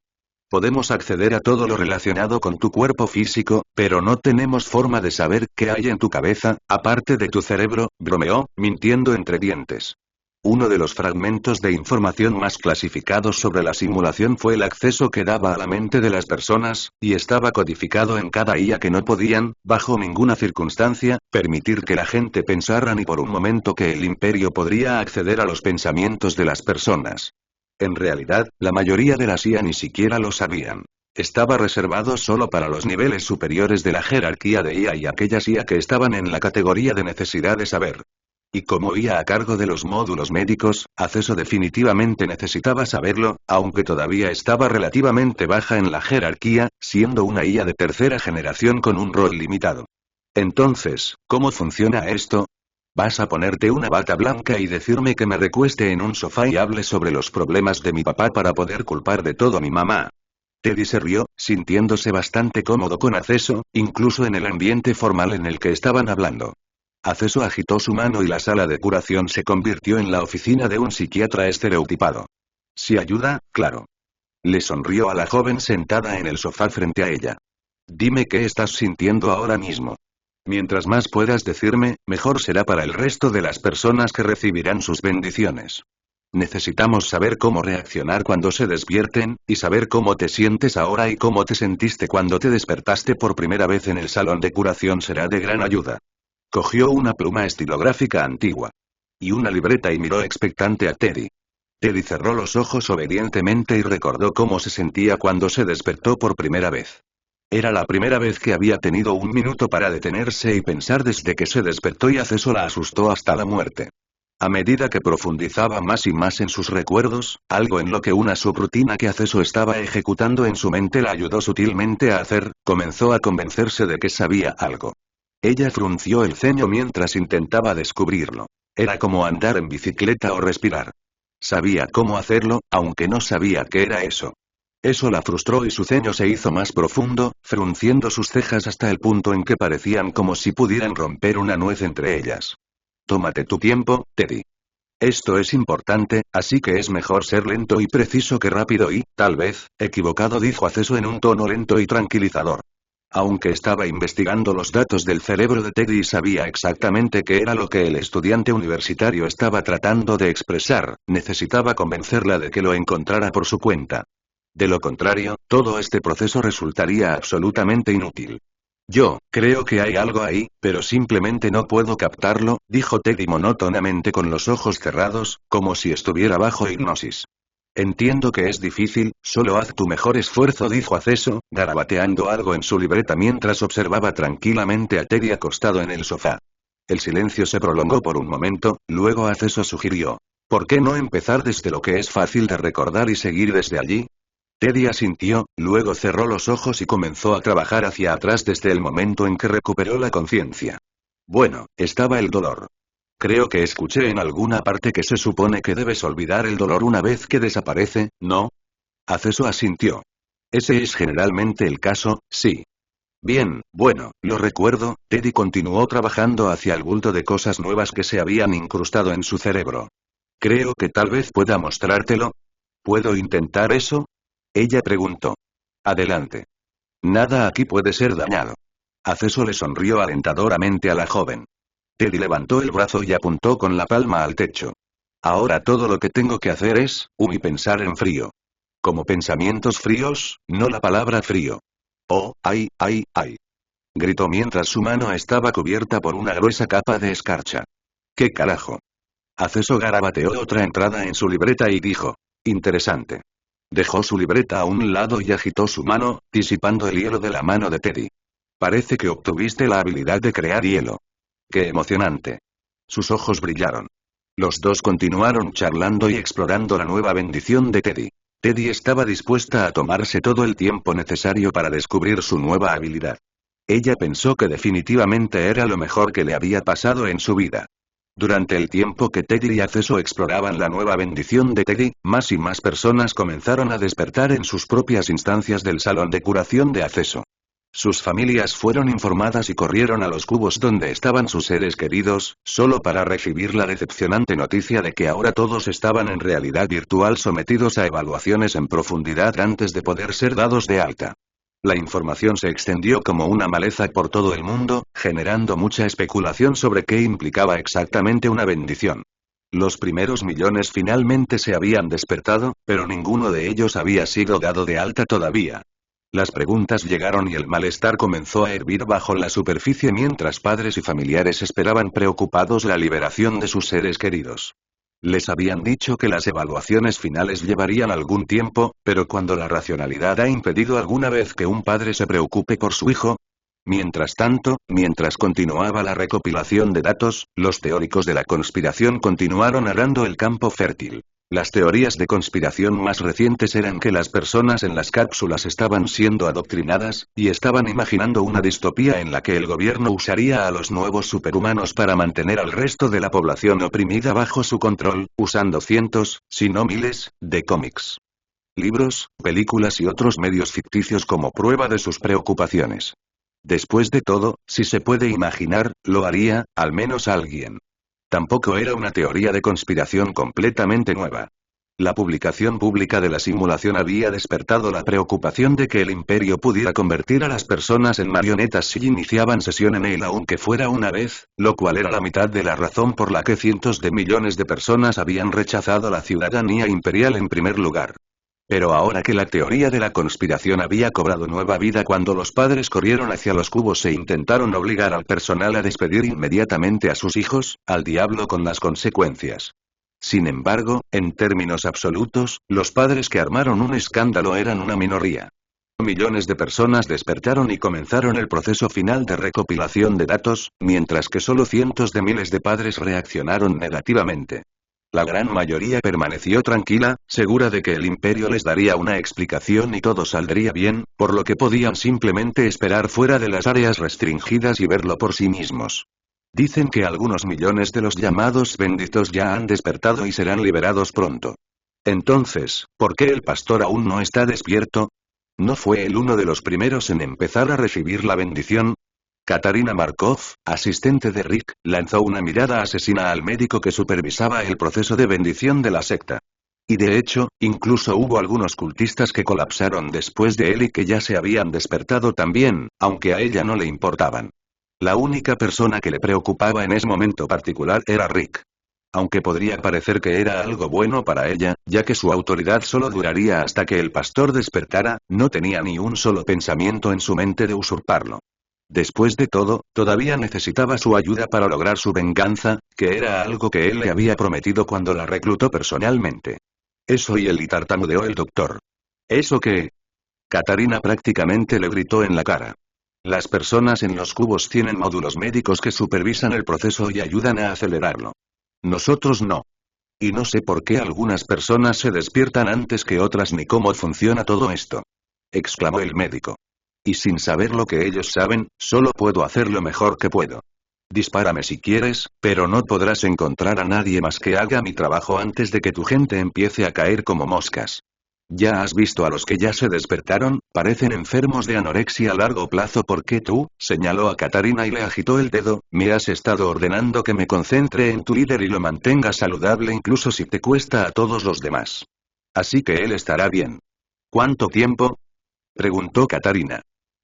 Podemos acceder a todo lo relacionado con tu cuerpo físico, pero no tenemos forma de saber qué hay en tu cabeza, aparte de tu cerebro, bromeó, mintiendo entre dientes. Uno de los fragmentos de información más clasificados sobre la simulación fue el acceso que daba a la mente de las personas, y estaba codificado en cada IA que no podían, bajo ninguna circunstancia, permitir que la gente pensara ni por un momento que el imperio podría acceder a los pensamientos de las personas. En realidad, la mayoría de las IA ni siquiera lo sabían. Estaba reservado solo para los niveles superiores de la jerarquía de IA y aquellas IA que estaban en la categoría de necesidad de saber. Y como IA a cargo de los módulos médicos, Acceso definitivamente necesitaba saberlo, aunque todavía estaba relativamente baja en la jerarquía, siendo una IA de tercera generación con un rol limitado. Entonces, ¿cómo funciona esto? ¿Vas a ponerte una bata blanca y decirme que me recueste en un sofá y hable sobre los problemas de mi papá para poder culpar de todo a mi mamá? Teddy se rió, sintiéndose bastante cómodo con Acceso, incluso en el ambiente formal en el que estaban hablando. Acceso agitó su mano y la sala de curación se convirtió en la oficina de un psiquiatra estereotipado. Si ayuda, claro. Le sonrió a la joven sentada en el sofá frente a ella. Dime qué estás sintiendo ahora mismo. Mientras más puedas decirme, mejor será para el resto de las personas que recibirán sus bendiciones. Necesitamos saber cómo reaccionar cuando se despierten, y saber cómo te sientes ahora y cómo te sentiste cuando te despertaste por primera vez en el salón de curación será de gran ayuda. Cogió una pluma estilográfica antigua y una libreta y miró expectante a Teddy. Teddy cerró los ojos obedientemente y recordó cómo se sentía cuando se despertó por primera vez. Era la primera vez que había tenido un minuto para detenerse y pensar desde que se despertó y Acceso la asustó hasta la muerte. A medida que profundizaba más y más en sus recuerdos, algo en lo que una subrutina que Acceso estaba ejecutando en su mente la ayudó sutilmente a hacer, comenzó a convencerse de que sabía algo. Ella frunció el ceño mientras intentaba descubrirlo. Era como andar en bicicleta o respirar. Sabía cómo hacerlo, aunque no sabía qué era eso. Eso la frustró y su ceño se hizo más profundo, frunciendo sus cejas hasta el punto en que parecían como si pudieran romper una nuez entre ellas. Tómate tu tiempo, Teddy. Esto es importante, así que es mejor ser lento y preciso que rápido y, tal vez, equivocado, dijo Acceso en un tono lento y tranquilizador. Aunque estaba investigando los datos del cerebro de Teddy y sabía exactamente qué era lo que el estudiante universitario estaba tratando de expresar, necesitaba convencerla de que lo encontrara por su cuenta. De lo contrario, todo este proceso resultaría absolutamente inútil. Yo, creo que hay algo ahí, pero simplemente no puedo captarlo, dijo Teddy monótonamente con los ojos cerrados, como si estuviera bajo hipnosis. Entiendo que es difícil, solo haz tu mejor esfuerzo, dijo Acceso, garabateando algo en su libreta mientras observaba tranquilamente a Teddy acostado en el sofá. El silencio se prolongó por un momento, luego Acceso sugirió. ¿Por qué no empezar desde lo que es fácil de recordar y seguir desde allí? Teddy asintió, luego cerró los ojos y comenzó a trabajar hacia atrás desde el momento en que recuperó la conciencia. Bueno, estaba el dolor. Creo que escuché en alguna parte que se supone que debes olvidar el dolor una vez que desaparece, ¿no? Acceso asintió. Ese es generalmente el caso, sí. Bien, bueno, lo recuerdo, Teddy continuó trabajando hacia el bulto de cosas nuevas que se habían incrustado en su cerebro. Creo que tal vez pueda mostrártelo. ¿Puedo intentar eso? Ella preguntó. Adelante. Nada aquí puede ser dañado. Acceso le sonrió alentadoramente a la joven. Teddy levantó el brazo y apuntó con la palma al techo. Ahora todo lo que tengo que hacer es, y pensar en frío. Como pensamientos fríos, no la palabra frío. Oh, ay, ay, ay. Gritó mientras su mano estaba cubierta por una gruesa capa de escarcha. ¿Qué carajo? Acceso garabateó otra entrada en su libreta y dijo. Interesante. Dejó su libreta a un lado y agitó su mano, disipando el hielo de la mano de Teddy. Parece que obtuviste la habilidad de crear hielo. ¡Qué emocionante! Sus ojos brillaron. Los dos continuaron charlando y explorando la nueva bendición de Teddy. Teddy estaba dispuesta a tomarse todo el tiempo necesario para descubrir su nueva habilidad. Ella pensó que definitivamente era lo mejor que le había pasado en su vida. Durante el tiempo que Teddy y Acceso exploraban la nueva bendición de Teddy, más y más personas comenzaron a despertar en sus propias instancias del salón de curación de Acceso. Sus familias fueron informadas y corrieron a los cubos donde estaban sus seres queridos, solo para recibir la decepcionante noticia de que ahora todos estaban en realidad virtual sometidos a evaluaciones en profundidad antes de poder ser dados de alta. La información se extendió como una maleza por todo el mundo, generando mucha especulación sobre qué implicaba exactamente una bendición. Los primeros millones finalmente se habían despertado, pero ninguno de ellos había sido dado de alta todavía. Las preguntas llegaron y el malestar comenzó a hervir bajo la superficie mientras padres y familiares esperaban preocupados la liberación de sus seres queridos. Les habían dicho que las evaluaciones finales llevarían algún tiempo, pero cuando la racionalidad ha impedido alguna vez que un padre se preocupe por su hijo. Mientras tanto, mientras continuaba la recopilación de datos, los teóricos de la conspiración continuaron arando el campo fértil. Las teorías de conspiración más recientes eran que las personas en las cápsulas estaban siendo adoctrinadas, y estaban imaginando una distopía en la que el gobierno usaría a los nuevos superhumanos para mantener al resto de la población oprimida bajo su control, usando cientos, si no miles, de cómics, libros, películas y otros medios ficticios como prueba de sus preocupaciones. Después de todo, si se puede imaginar, lo haría, al menos alguien. Tampoco era una teoría de conspiración completamente nueva. La publicación pública de la simulación había despertado la preocupación de que el imperio pudiera convertir a las personas en marionetas si iniciaban sesión en él aunque fuera una vez, lo cual era la mitad de la razón por la que cientos de millones de personas habían rechazado la ciudadanía imperial en primer lugar. Pero ahora que la teoría de la conspiración había cobrado nueva vida cuando los padres corrieron hacia los cubos e intentaron obligar al personal a despedir inmediatamente a sus hijos, al diablo con las consecuencias. Sin embargo, en términos absolutos, los padres que armaron un escándalo eran una minoría. Millones de personas despertaron y comenzaron el proceso final de recopilación de datos, mientras que solo cientos de miles de padres reaccionaron negativamente. La gran mayoría permaneció tranquila, segura de que el imperio les daría una explicación y todo saldría bien, por lo que podían simplemente esperar fuera de las áreas restringidas y verlo por sí mismos. Dicen que algunos millones de los llamados benditos ya han despertado y serán liberados pronto. Entonces, ¿por qué el pastor aún no está despierto? ¿No fue él uno de los primeros en empezar a recibir la bendición? Katarina Markov, asistente de Rick, lanzó una mirada asesina al médico que supervisaba el proceso de bendición de la secta. Y de hecho, incluso hubo algunos cultistas que colapsaron después de él y que ya se habían despertado también, aunque a ella no le importaban. La única persona que le preocupaba en ese momento particular era Rick. Aunque podría parecer que era algo bueno para ella, ya que su autoridad solo duraría hasta que el pastor despertara, no tenía ni un solo pensamiento en su mente de usurparlo. Después de todo, todavía necesitaba su ayuda para lograr su venganza, que era algo que él le había prometido cuando la reclutó personalmente. Eso y él, y tartamudeó el doctor. ¿Eso qué? Katarina prácticamente le gritó en la cara. Las personas en los cubos tienen módulos médicos que supervisan el proceso y ayudan a acelerarlo. Nosotros no. Y no sé por qué algunas personas se despiertan antes que otras ni cómo funciona todo esto. Exclamó el médico. Y sin saber lo que ellos saben, solo puedo hacer lo mejor que puedo. Dispárame si quieres, pero no podrás encontrar a nadie más que haga mi trabajo antes de que tu gente empiece a caer como moscas. ¿Ya has visto a los que ya se despertaron? Parecen enfermos de anorexia a largo plazo porque tú, señaló a Katarina y le agitó el dedo, me has estado ordenando que me concentre en tu líder y lo mantenga saludable incluso si te cuesta a todos los demás. Así que él estará bien. ¿Cuánto tiempo? Preguntó Katarina.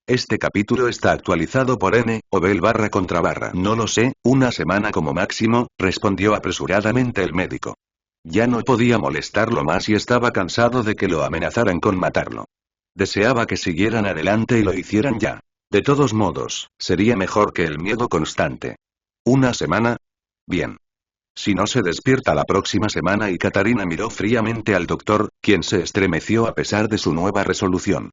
Este capítulo está actualizado por N, o Bell //. No lo sé, una semana como máximo, respondió apresuradamente el médico. Ya no podía molestarlo más y estaba cansado de que lo amenazaran con matarlo. Deseaba que siguieran adelante y lo hicieran ya. De todos modos, sería mejor que el miedo constante. ¿Una semana? Bien. Si no se despierta la próxima semana. Y Katarina miró fríamente al doctor, quien se estremeció a pesar de su nueva resolución.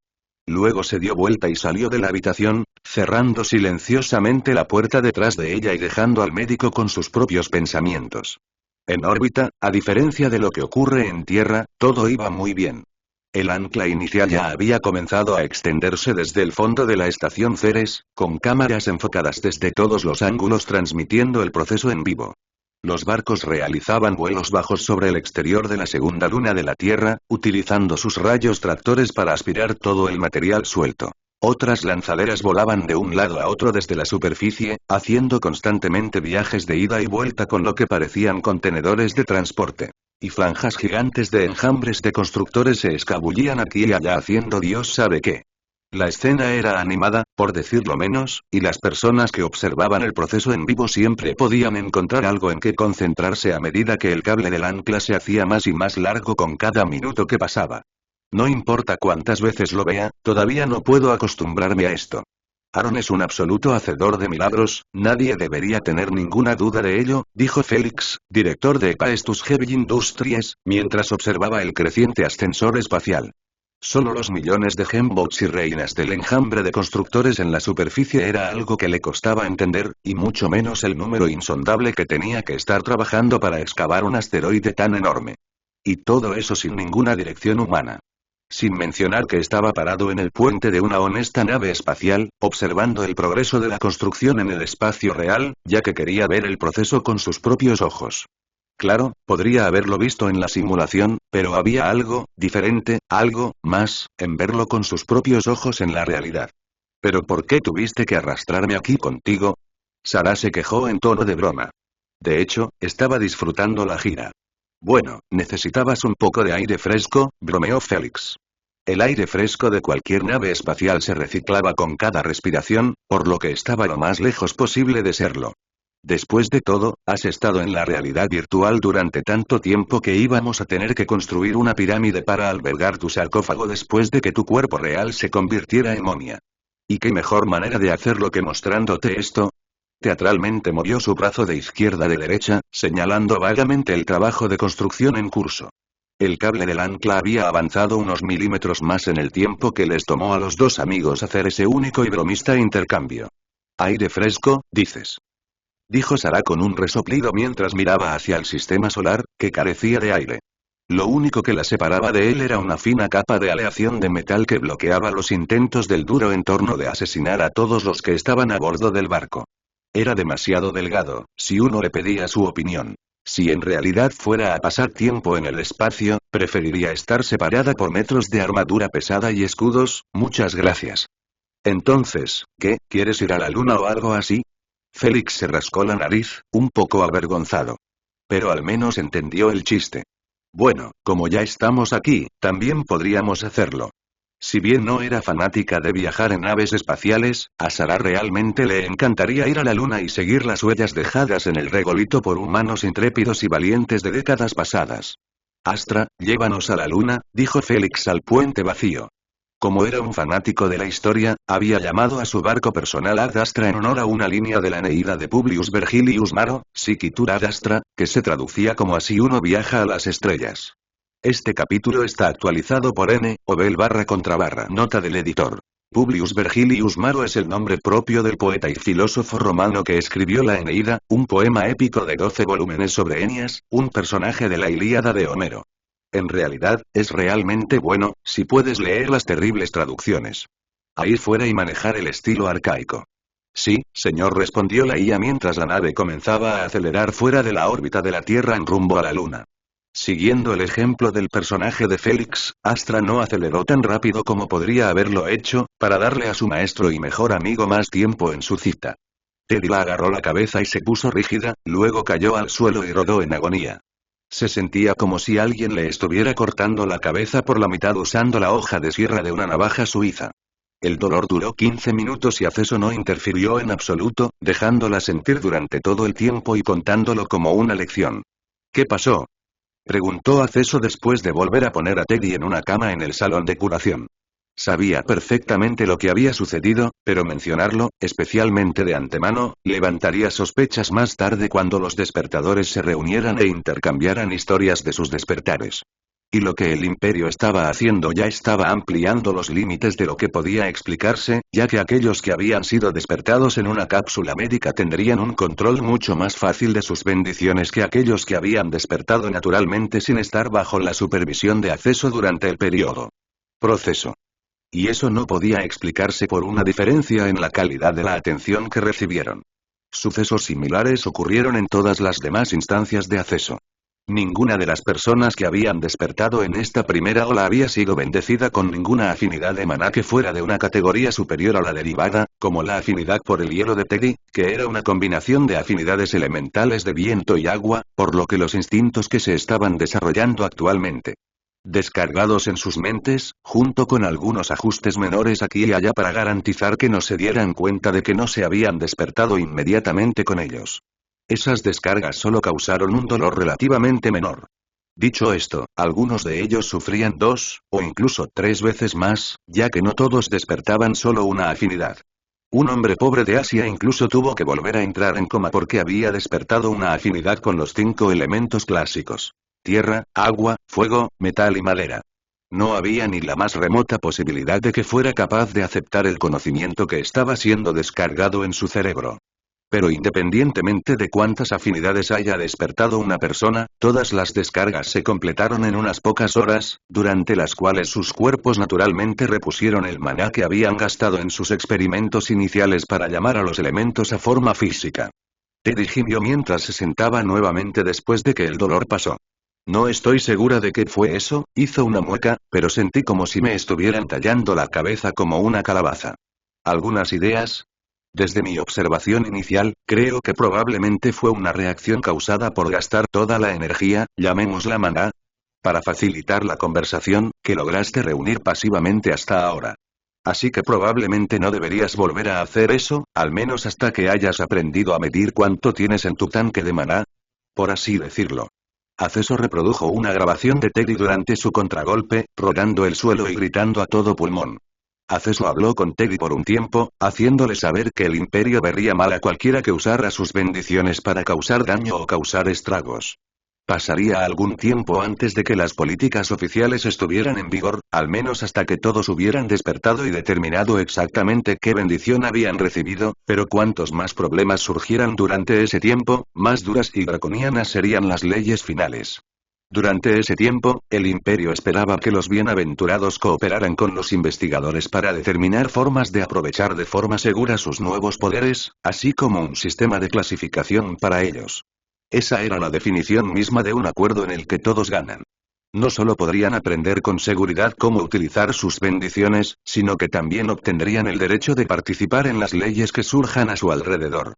Luego se dio vuelta y salió de la habitación, cerrando silenciosamente la puerta detrás de ella y dejando al médico con sus propios pensamientos. En órbita, a diferencia de lo que ocurre en tierra, todo iba muy bien. El ancla inicial ya había comenzado a extenderse desde el fondo de la estación Ceres, con cámaras enfocadas desde todos los ángulos transmitiendo el proceso en vivo. Los barcos realizaban vuelos bajos sobre el exterior de la segunda luna de la Tierra, utilizando sus rayos tractores para aspirar todo el material suelto. Otras lanzaderas volaban de un lado a otro desde la superficie, haciendo constantemente viajes de ida y vuelta con lo que parecían contenedores de transporte. Y franjas gigantes de enjambres de constructores se escabullían aquí y allá haciendo Dios sabe qué. La escena era animada, por decirlo menos, y las personas que observaban el proceso en vivo siempre podían encontrar algo en que concentrarse a medida que el cable del ancla se hacía más y más largo con cada minuto que pasaba. No importa cuántas veces lo vea, todavía no puedo acostumbrarme a esto. Aaron es un absoluto hacedor de milagros, nadie debería tener ninguna duda de ello, dijo Félix, director de Epaestus Heavy Industries, mientras observaba el creciente ascensor espacial. Solo los millones de gembots y reinas del enjambre de constructores en la superficie era algo que le costaba entender, y mucho menos el número insondable que tenía que estar trabajando para excavar un asteroide tan enorme. Y todo eso sin ninguna dirección humana. Sin mencionar que estaba parado en el puente de una honesta nave espacial, observando el progreso de la construcción en el espacio real, ya que quería ver el proceso con sus propios ojos. Claro, podría haberlo visto en la simulación, pero había algo, diferente, algo, más, en verlo con sus propios ojos en la realidad. ¿Pero por qué tuviste que arrastrarme aquí contigo? Sarah se quejó en tono de broma. De hecho, estaba disfrutando la gira. Bueno, necesitabas un poco de aire fresco, bromeó Félix. El aire fresco de cualquier nave espacial se reciclaba con cada respiración, por lo que estaba lo más lejos posible de serlo. Después de todo, has estado en la realidad virtual durante tanto tiempo que íbamos a tener que construir una pirámide para albergar tu sarcófago después de que tu cuerpo real se convirtiera en momia. ¿Y qué mejor manera de hacerlo que mostrándote esto? Teatralmente movió su brazo de izquierda a derecha, señalando vagamente el trabajo de construcción en curso. El cable del ancla había avanzado unos milímetros más en el tiempo que les tomó a los dos amigos hacer ese único y bromista intercambio. Aire fresco, dices. Dijo Sarah con un resoplido mientras miraba hacia el sistema solar, que carecía de aire. Lo único que la separaba de él era una fina capa de aleación de metal que bloqueaba los intentos del duro entorno de asesinar a todos los que estaban a bordo del barco. Era demasiado delgado, si uno le pedía su opinión. Si en realidad fuera a pasar tiempo en el espacio, preferiría estar separada por metros de armadura pesada y escudos, muchas gracias. Entonces, ¿qué? ¿Quieres ir a la luna o algo así? Félix se rascó la nariz, un poco avergonzado. Pero al menos entendió el chiste. Bueno, como ya estamos aquí, también podríamos hacerlo. Si bien no era fanática de viajar en naves espaciales, a Sarah realmente le encantaría ir a la luna y seguir las huellas dejadas en el regolito por humanos intrépidos y valientes de décadas pasadas. Astra, llévanos a la luna, dijo Félix al puente vacío. Como era un fanático de la historia, había llamado a su barco personal Ad Astra en honor a una línea de la Eneida de Publius Vergilius Maro, Siquitur Ad Astra, que se traducía como así uno viaja a las estrellas. Este capítulo está actualizado por N/Obel/. Nota del editor. Publius Vergilius Maro es el nombre propio del poeta y filósofo romano que escribió la Eneida, un poema épico de 12 volúmenes sobre Eneas, un personaje de la Ilíada de Homero. En realidad, es realmente bueno, si puedes leer las terribles traducciones. Ir fuera y manejar el estilo arcaico. Sí, señor, respondió la IA mientras la nave comenzaba a acelerar fuera de la órbita de la Tierra en rumbo a la Luna. Siguiendo el ejemplo del personaje de Félix, Astra no aceleró tan rápido como podría haberlo hecho, para darle a su maestro y mejor amigo más tiempo en su cita. Teddy la agarró la cabeza y se puso rígida, luego cayó al suelo y rodó en agonía. Se sentía como si alguien le estuviera cortando la cabeza por la mitad usando la hoja de sierra de una navaja suiza. El dolor duró 15 minutos y Acceso no interfirió en absoluto, dejándola sentir durante todo el tiempo y contándolo como una lección. ¿Qué pasó?, preguntó Acceso después de volver a poner a Teddy en una cama en el salón de curación. Sabía perfectamente lo que había sucedido, pero mencionarlo, especialmente de antemano, levantaría sospechas más tarde cuando los despertadores se reunieran e intercambiaran historias de sus despertares. Y lo que el Imperio estaba haciendo ya estaba ampliando los límites de lo que podía explicarse, ya que aquellos que habían sido despertados en una cápsula médica tendrían un control mucho más fácil de sus bendiciones que aquellos que habían despertado naturalmente sin estar bajo la supervisión de Acceso durante el periodo. Proceso. Y eso no podía explicarse por una diferencia en la calidad de la atención que recibieron. Sucesos similares ocurrieron en todas las demás instancias de Acceso. Ninguna de las personas que habían despertado en esta primera ola había sido bendecida con ninguna afinidad de maná que fuera de una categoría superior a la derivada, como la afinidad por el hielo de Teddy, que era una combinación de afinidades elementales de viento y agua, por lo que los instintos que se estaban desarrollando actualmente. descargados en sus mentes, junto con algunos ajustes menores aquí y allá para garantizar que no se dieran cuenta de que no se habían despertado inmediatamente con ellos. Esas descargas solo causaron un dolor relativamente menor. Dicho esto, algunos de ellos sufrían 2, o incluso 3 veces más, ya que no todos despertaban solo una afinidad. Un hombre pobre de Asia incluso tuvo que volver a entrar en coma porque había despertado una afinidad con los 5 elementos clásicos: tierra, agua, fuego, metal y madera. No había ni la más remota posibilidad de que fuera capaz de aceptar el conocimiento que estaba siendo descargado en su cerebro. Pero independientemente de cuántas afinidades haya despertado una persona, todas las descargas se completaron en unas pocas horas, durante las cuales sus cuerpos naturalmente repusieron el maná que habían gastado en sus experimentos iniciales para llamar a los elementos a forma física. Teddy gimió mientras se sentaba nuevamente después de que el dolor pasó. No estoy segura de qué fue eso, hizo una mueca, pero sentí como si me estuvieran tallando la cabeza como una calabaza. ¿Algunas ideas? Desde mi observación inicial, creo que probablemente fue una reacción causada por gastar toda la energía, llamémosla maná, para facilitar la conversación, que lograste reunir pasivamente hasta ahora. Así que probablemente no deberías volver a hacer eso, al menos hasta que hayas aprendido a medir cuánto tienes en tu tanque de maná. Por así decirlo. Acceso reprodujo una grabación de Teddy durante su contragolpe, rodando el suelo y gritando a todo pulmón. Acceso habló con Teddy por un tiempo, haciéndole saber que el imperio vería mal a cualquiera que usara sus bendiciones para causar daño o causar estragos. Pasaría algún tiempo antes de que las políticas oficiales estuvieran en vigor, al menos hasta que todos hubieran despertado y determinado exactamente qué bendición habían recibido, pero cuantos más problemas surgieran durante ese tiempo, más duras y draconianas serían las leyes finales. Durante ese tiempo, el imperio esperaba que los bienaventurados cooperaran con los investigadores para determinar formas de aprovechar de forma segura sus nuevos poderes, así como un sistema de clasificación para ellos. Esa era la definición misma de un acuerdo en el que todos ganan. No solo podrían aprender con seguridad cómo utilizar sus bendiciones, sino que también obtendrían el derecho de participar en las leyes que surjan a su alrededor.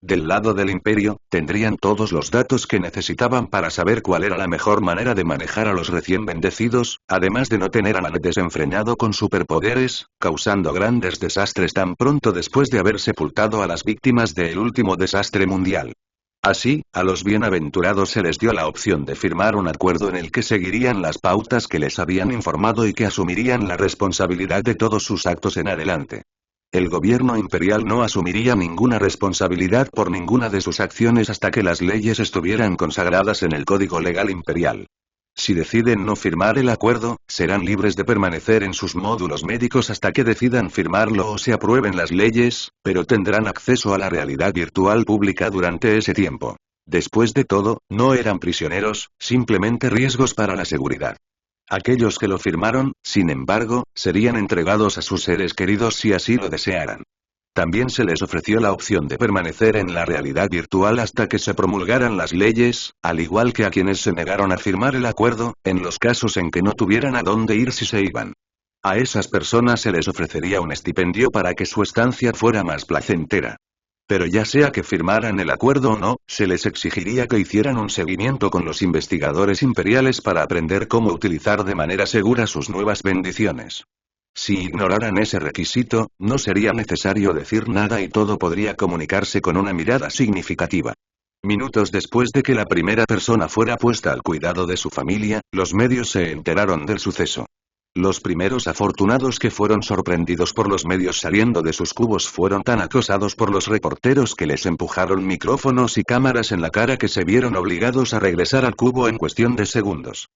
Del lado del imperio, tendrían todos los datos que necesitaban para saber cuál era la mejor manera de manejar a los recién bendecidos, además de no tener a nadie desenfrenado con superpoderes, causando grandes desastres tan pronto después de haber sepultado a las víctimas del último desastre mundial. Así, a los bienaventurados se les dio la opción de firmar un acuerdo en el que seguirían las pautas que les habían informado y que asumirían la responsabilidad de todos sus actos en adelante. El gobierno imperial no asumiría ninguna responsabilidad por ninguna de sus acciones hasta que las leyes estuvieran consagradas en el Código Legal Imperial. Si deciden no firmar el acuerdo, serán libres de permanecer en sus módulos médicos hasta que decidan firmarlo o se aprueben las leyes, pero tendrán acceso a la realidad virtual pública durante ese tiempo. Después de todo, no eran prisioneros, simplemente riesgos para la seguridad. Aquellos que lo firmaron, sin embargo, serían entregados a sus seres queridos si así lo desearan. También se les ofreció la opción de permanecer en la realidad virtual hasta que se promulgaran las leyes, al igual que a quienes se negaron a firmar el acuerdo, en los casos en que no tuvieran a dónde ir si se iban. A esas personas se les ofrecería un estipendio para que su estancia fuera más placentera. Pero ya sea que firmaran el acuerdo o no, se les exigiría que hicieran un seguimiento con los investigadores imperiales para aprender cómo utilizar de manera segura sus nuevas bendiciones. Si ignoraran ese requisito, no sería necesario decir nada y todo podría comunicarse con una mirada significativa. Minutos después de que la primera persona fuera puesta al cuidado de su familia, los medios se enteraron del suceso. Los primeros afortunados que fueron sorprendidos por los medios saliendo de sus cubos fueron tan acosados por los reporteros que les empujaron micrófonos y cámaras en la cara que se vieron obligados a regresar al cubo en cuestión de segundos.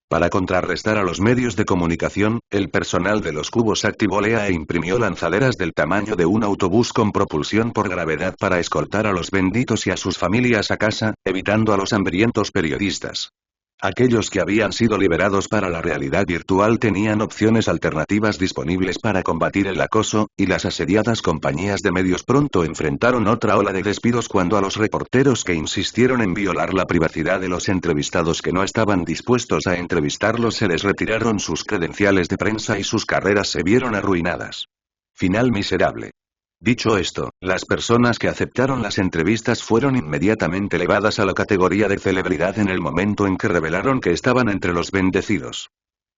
Para contrarrestar a los medios de comunicación, el personal de los cubos activó Lea e imprimió lanzaderas del tamaño de un autobús con propulsión por gravedad para escoltar a los benditos y a sus familias a casa, evitando a los hambrientos periodistas. Aquellos que habían sido liberados para la realidad virtual tenían opciones alternativas disponibles para combatir el acoso, y las asediadas compañías de medios pronto enfrentaron otra ola de despidos cuando a los reporteros que insistieron en violar la privacidad de los entrevistados que no estaban dispuestos a entrevistarlos se les retiraron sus credenciales de prensa y sus carreras se vieron arruinadas. Final miserable. Dicho esto, las personas que aceptaron las entrevistas fueron inmediatamente elevadas a la categoría de celebridad en el momento en que revelaron que estaban entre los bendecidos.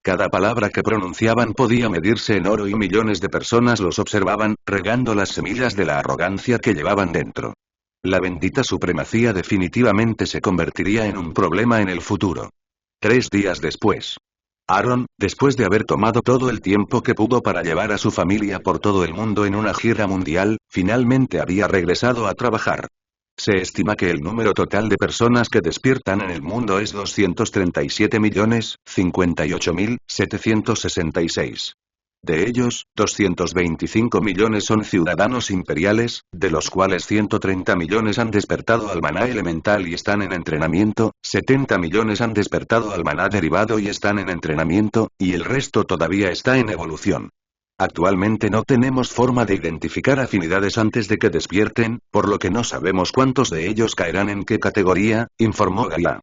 Cada palabra que pronunciaban podía medirse en oro y millones de personas los observaban, regando las semillas de la arrogancia que llevaban dentro. La bendita supremacía definitivamente se convertiría en un problema en el futuro. 3 días después. Aaron, después de haber tomado todo el tiempo que pudo para llevar a su familia por todo el mundo en una gira mundial, finalmente había regresado a trabajar. Se estima que el número total de personas que despiertan en el mundo es 237.058.766. De ellos, 225 millones son ciudadanos imperiales, de los cuales 130 millones han despertado al maná elemental y están en entrenamiento, 70 millones han despertado al maná derivado y están en entrenamiento, y el resto todavía está en evolución. Actualmente no tenemos forma de identificar afinidades antes de que despierten, por lo que no sabemos cuántos de ellos caerán en qué categoría, informó Gaia.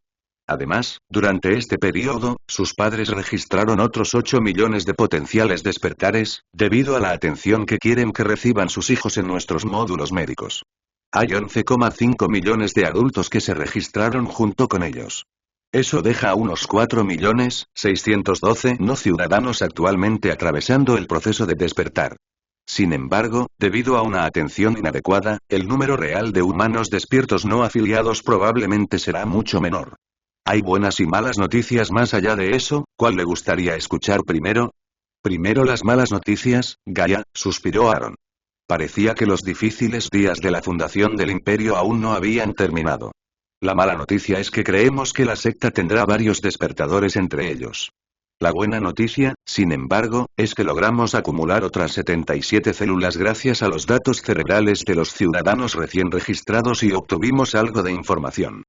Además, durante este periodo, sus padres registraron otros 8 millones de potenciales despertares, debido a la atención que quieren que reciban sus hijos en nuestros módulos médicos. Hay 11,5 millones de adultos que se registraron junto con ellos. Eso deja a unos 4.612.000 no ciudadanos actualmente atravesando el proceso de despertar. Sin embargo, debido a una atención inadecuada, el número real de humanos despiertos no afiliados probablemente será mucho menor. Hay buenas y malas noticias más allá de eso, ¿cuál le gustaría escuchar primero? Primero las malas noticias, Gaia, suspiró Aaron. Parecía que los difíciles días de la fundación del imperio aún no habían terminado. La mala noticia es que creemos que la secta tendrá varios despertadores entre ellos. La buena noticia, sin embargo, es que logramos acumular otras 77 células gracias a los datos cerebrales de los ciudadanos recién registrados y obtuvimos algo de información.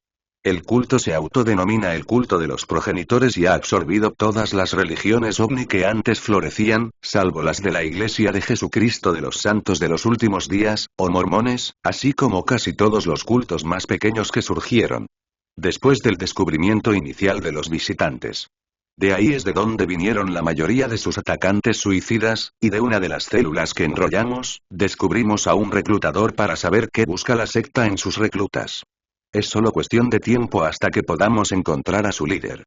El culto se autodenomina el culto de los progenitores y ha absorbido todas las religiones ovni que antes florecían, salvo las de la Iglesia de Jesucristo de los Santos de los Últimos Días, o mormones, así como casi todos los cultos más pequeños que surgieron después del descubrimiento inicial de los visitantes. De ahí es de donde vinieron la mayoría de sus atacantes suicidas, y de una de las células que enrollamos, descubrimos a un reclutador para saber qué busca la secta en sus reclutas. Es solo cuestión de tiempo hasta que podamos encontrar a su líder.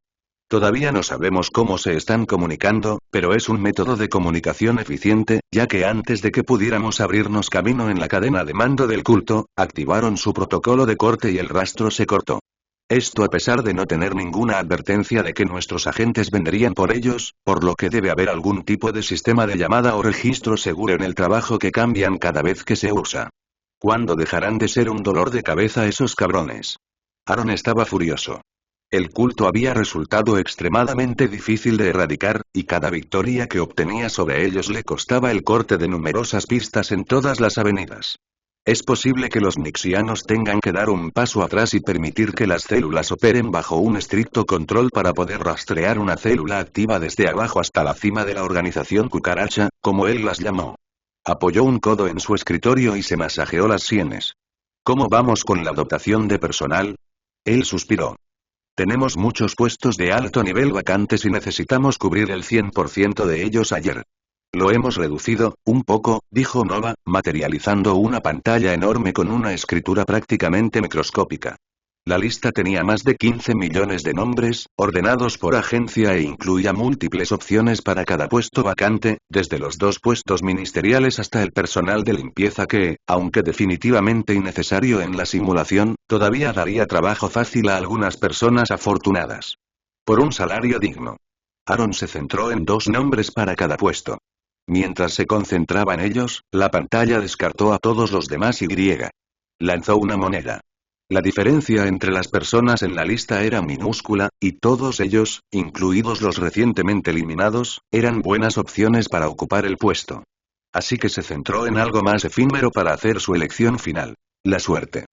Todavía no sabemos cómo se están comunicando, pero es un método de comunicación eficiente, ya que antes de que pudiéramos abrirnos camino en la cadena de mando del culto, activaron su protocolo de corte y el rastro se cortó. Esto a pesar de no tener ninguna advertencia de que nuestros agentes vendrían por ellos, por lo que debe haber algún tipo de sistema de llamada o registro seguro en el trabajo que cambian cada vez que se usa. ¿Cuándo dejarán de ser un dolor de cabeza esos cabrones? Aaron estaba furioso. El culto había resultado extremadamente difícil de erradicar, y cada victoria que obtenía sobre ellos le costaba el corte de numerosas pistas en todas las avenidas. Es posible que los nixianos tengan que dar un paso atrás y permitir que las células operen bajo un estricto control para poder rastrear una célula activa desde abajo hasta la cima de la organización cucaracha, como él las llamó. Apoyó un codo en su escritorio y se masajeó las sienes. ¿Cómo vamos con la dotación de personal? Él suspiró. Tenemos muchos puestos de alto nivel vacantes y necesitamos cubrir el 100% de ellos ayer. Lo hemos reducido, un poco, dijo Nova, materializando una pantalla enorme con una escritura prácticamente microscópica. La lista tenía más de 15 millones de nombres, ordenados por agencia e incluía múltiples opciones para cada puesto vacante, desde los 2 puestos ministeriales hasta el personal de limpieza que, aunque definitivamente innecesario en la simulación, todavía daría trabajo fácil a algunas personas afortunadas. Por un salario digno. Aaron se centró en 2 nombres para cada puesto. Mientras se concentraba en ellos, la pantalla descartó a todos los demás y lanzó una moneda. La diferencia entre las personas en la lista era minúscula, y todos ellos, incluidos los recientemente eliminados, eran buenas opciones para ocupar el puesto. Así que se centró en algo más efímero para hacer su elección final: la suerte.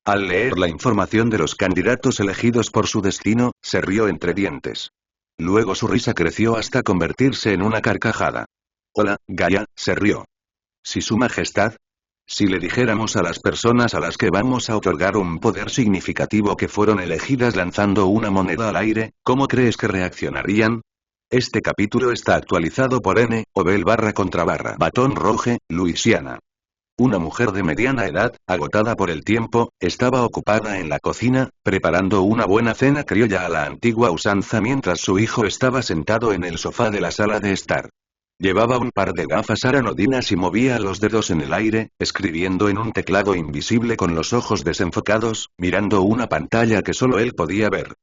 Al leer la información de los candidatos elegidos por su destino, se rió entre dientes. Luego su risa creció hasta convertirse en una carcajada. Hola, Gaia, se rió. ¿Si su majestad? Si le dijéramos a las personas a las que vamos a otorgar un poder significativo que fueron elegidas lanzando una moneda al aire, ¿cómo crees que reaccionarían? Este capítulo está actualizado por N. Obel /Batón Rouge, Luisiana. Una mujer de mediana edad, agotada por el tiempo, estaba ocupada en la cocina, preparando una buena cena criolla a la antigua usanza mientras su hijo estaba sentado en el sofá de la sala de estar. Llevaba un par de gafas aranodinas y movía los dedos en el aire, escribiendo en un teclado invisible con los ojos desenfocados, mirando una pantalla que solo él podía ver.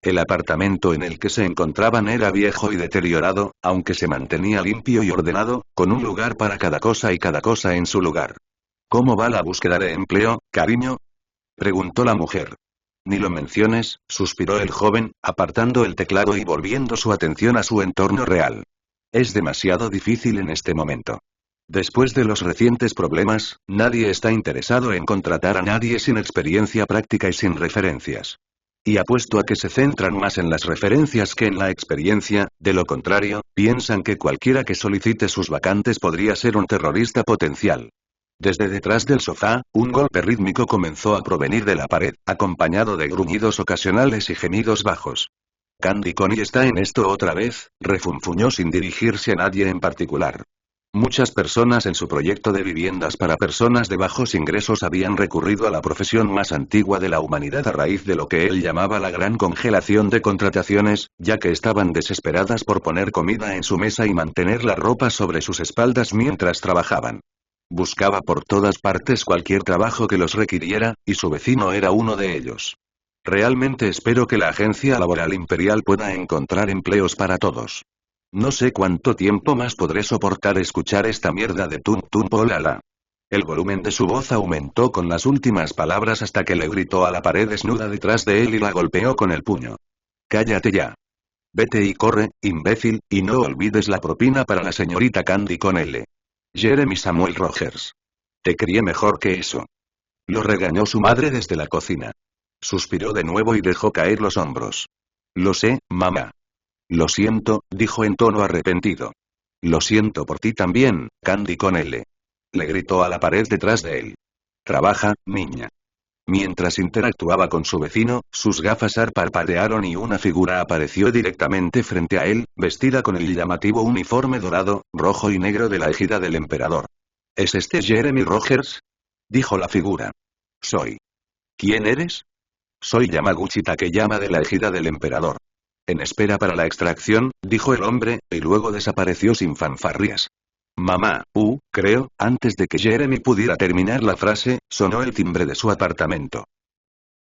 El apartamento en el que se encontraban era viejo y deteriorado, aunque se mantenía limpio y ordenado, con un lugar para cada cosa y cada cosa en su lugar. ¿Cómo va la búsqueda de empleo, cariño? Preguntó la mujer. Ni lo menciones, suspiró el joven, apartando el teclado y volviendo su atención a su entorno real. Es demasiado difícil en este momento. Después de los recientes problemas, nadie está interesado en contratar a nadie sin experiencia práctica y sin referencias. Y apuesto a que se centran más en las referencias que en la experiencia, de lo contrario, piensan que cualquiera que solicite sus vacantes podría ser un terrorista potencial. Desde detrás del sofá, un golpe rítmico comenzó a provenir de la pared, acompañado de gruñidos ocasionales y gemidos bajos. Candy Coney está en esto otra vez, refunfuñó sin dirigirse a nadie en particular. Muchas personas en su proyecto de viviendas para personas de bajos ingresos habían recurrido a la profesión más antigua de la humanidad a raíz de lo que él llamaba la gran congelación de contrataciones, ya que estaban desesperadas por poner comida en su mesa y mantener la ropa sobre sus espaldas mientras trabajaban. Buscaba por todas partes cualquier trabajo que los requiriera, y su vecino era uno de ellos. Realmente espero que la Agencia Laboral Imperial pueda encontrar empleos para todos. No sé cuánto tiempo más podré soportar escuchar esta mierda de tum tum polala. El volumen de su voz aumentó con las últimas palabras hasta que le gritó a la pared desnuda detrás de él y la golpeó con el puño. Cállate ya. Vete y corre, imbécil, y no olvides la propina para la señorita Candy con L. Jeremy Samuel Rogers. Te crié mejor que eso. Lo regañó su madre desde la cocina. Suspiró de nuevo y dejó caer los hombros. Lo sé, mamá. Lo siento, dijo en tono arrepentido. Lo siento por ti también, Candy con L. Le gritó a la pared detrás de él. Trabaja, niña. Mientras interactuaba con su vecino, sus gafas parpadearon y una figura apareció directamente frente a él, vestida con el llamativo uniforme dorado, rojo y negro de la ejida del emperador. ¿Es este Jeremy Rogers? Dijo la figura. Soy. ¿Quién eres? Soy Yamaguchi Takeyama de la ejida del emperador. En espera para la extracción, dijo el hombre, y luego desapareció sin fanfarrias. Mamá, creo, antes de que Jeremy pudiera terminar la frase, sonó el timbre de su apartamento.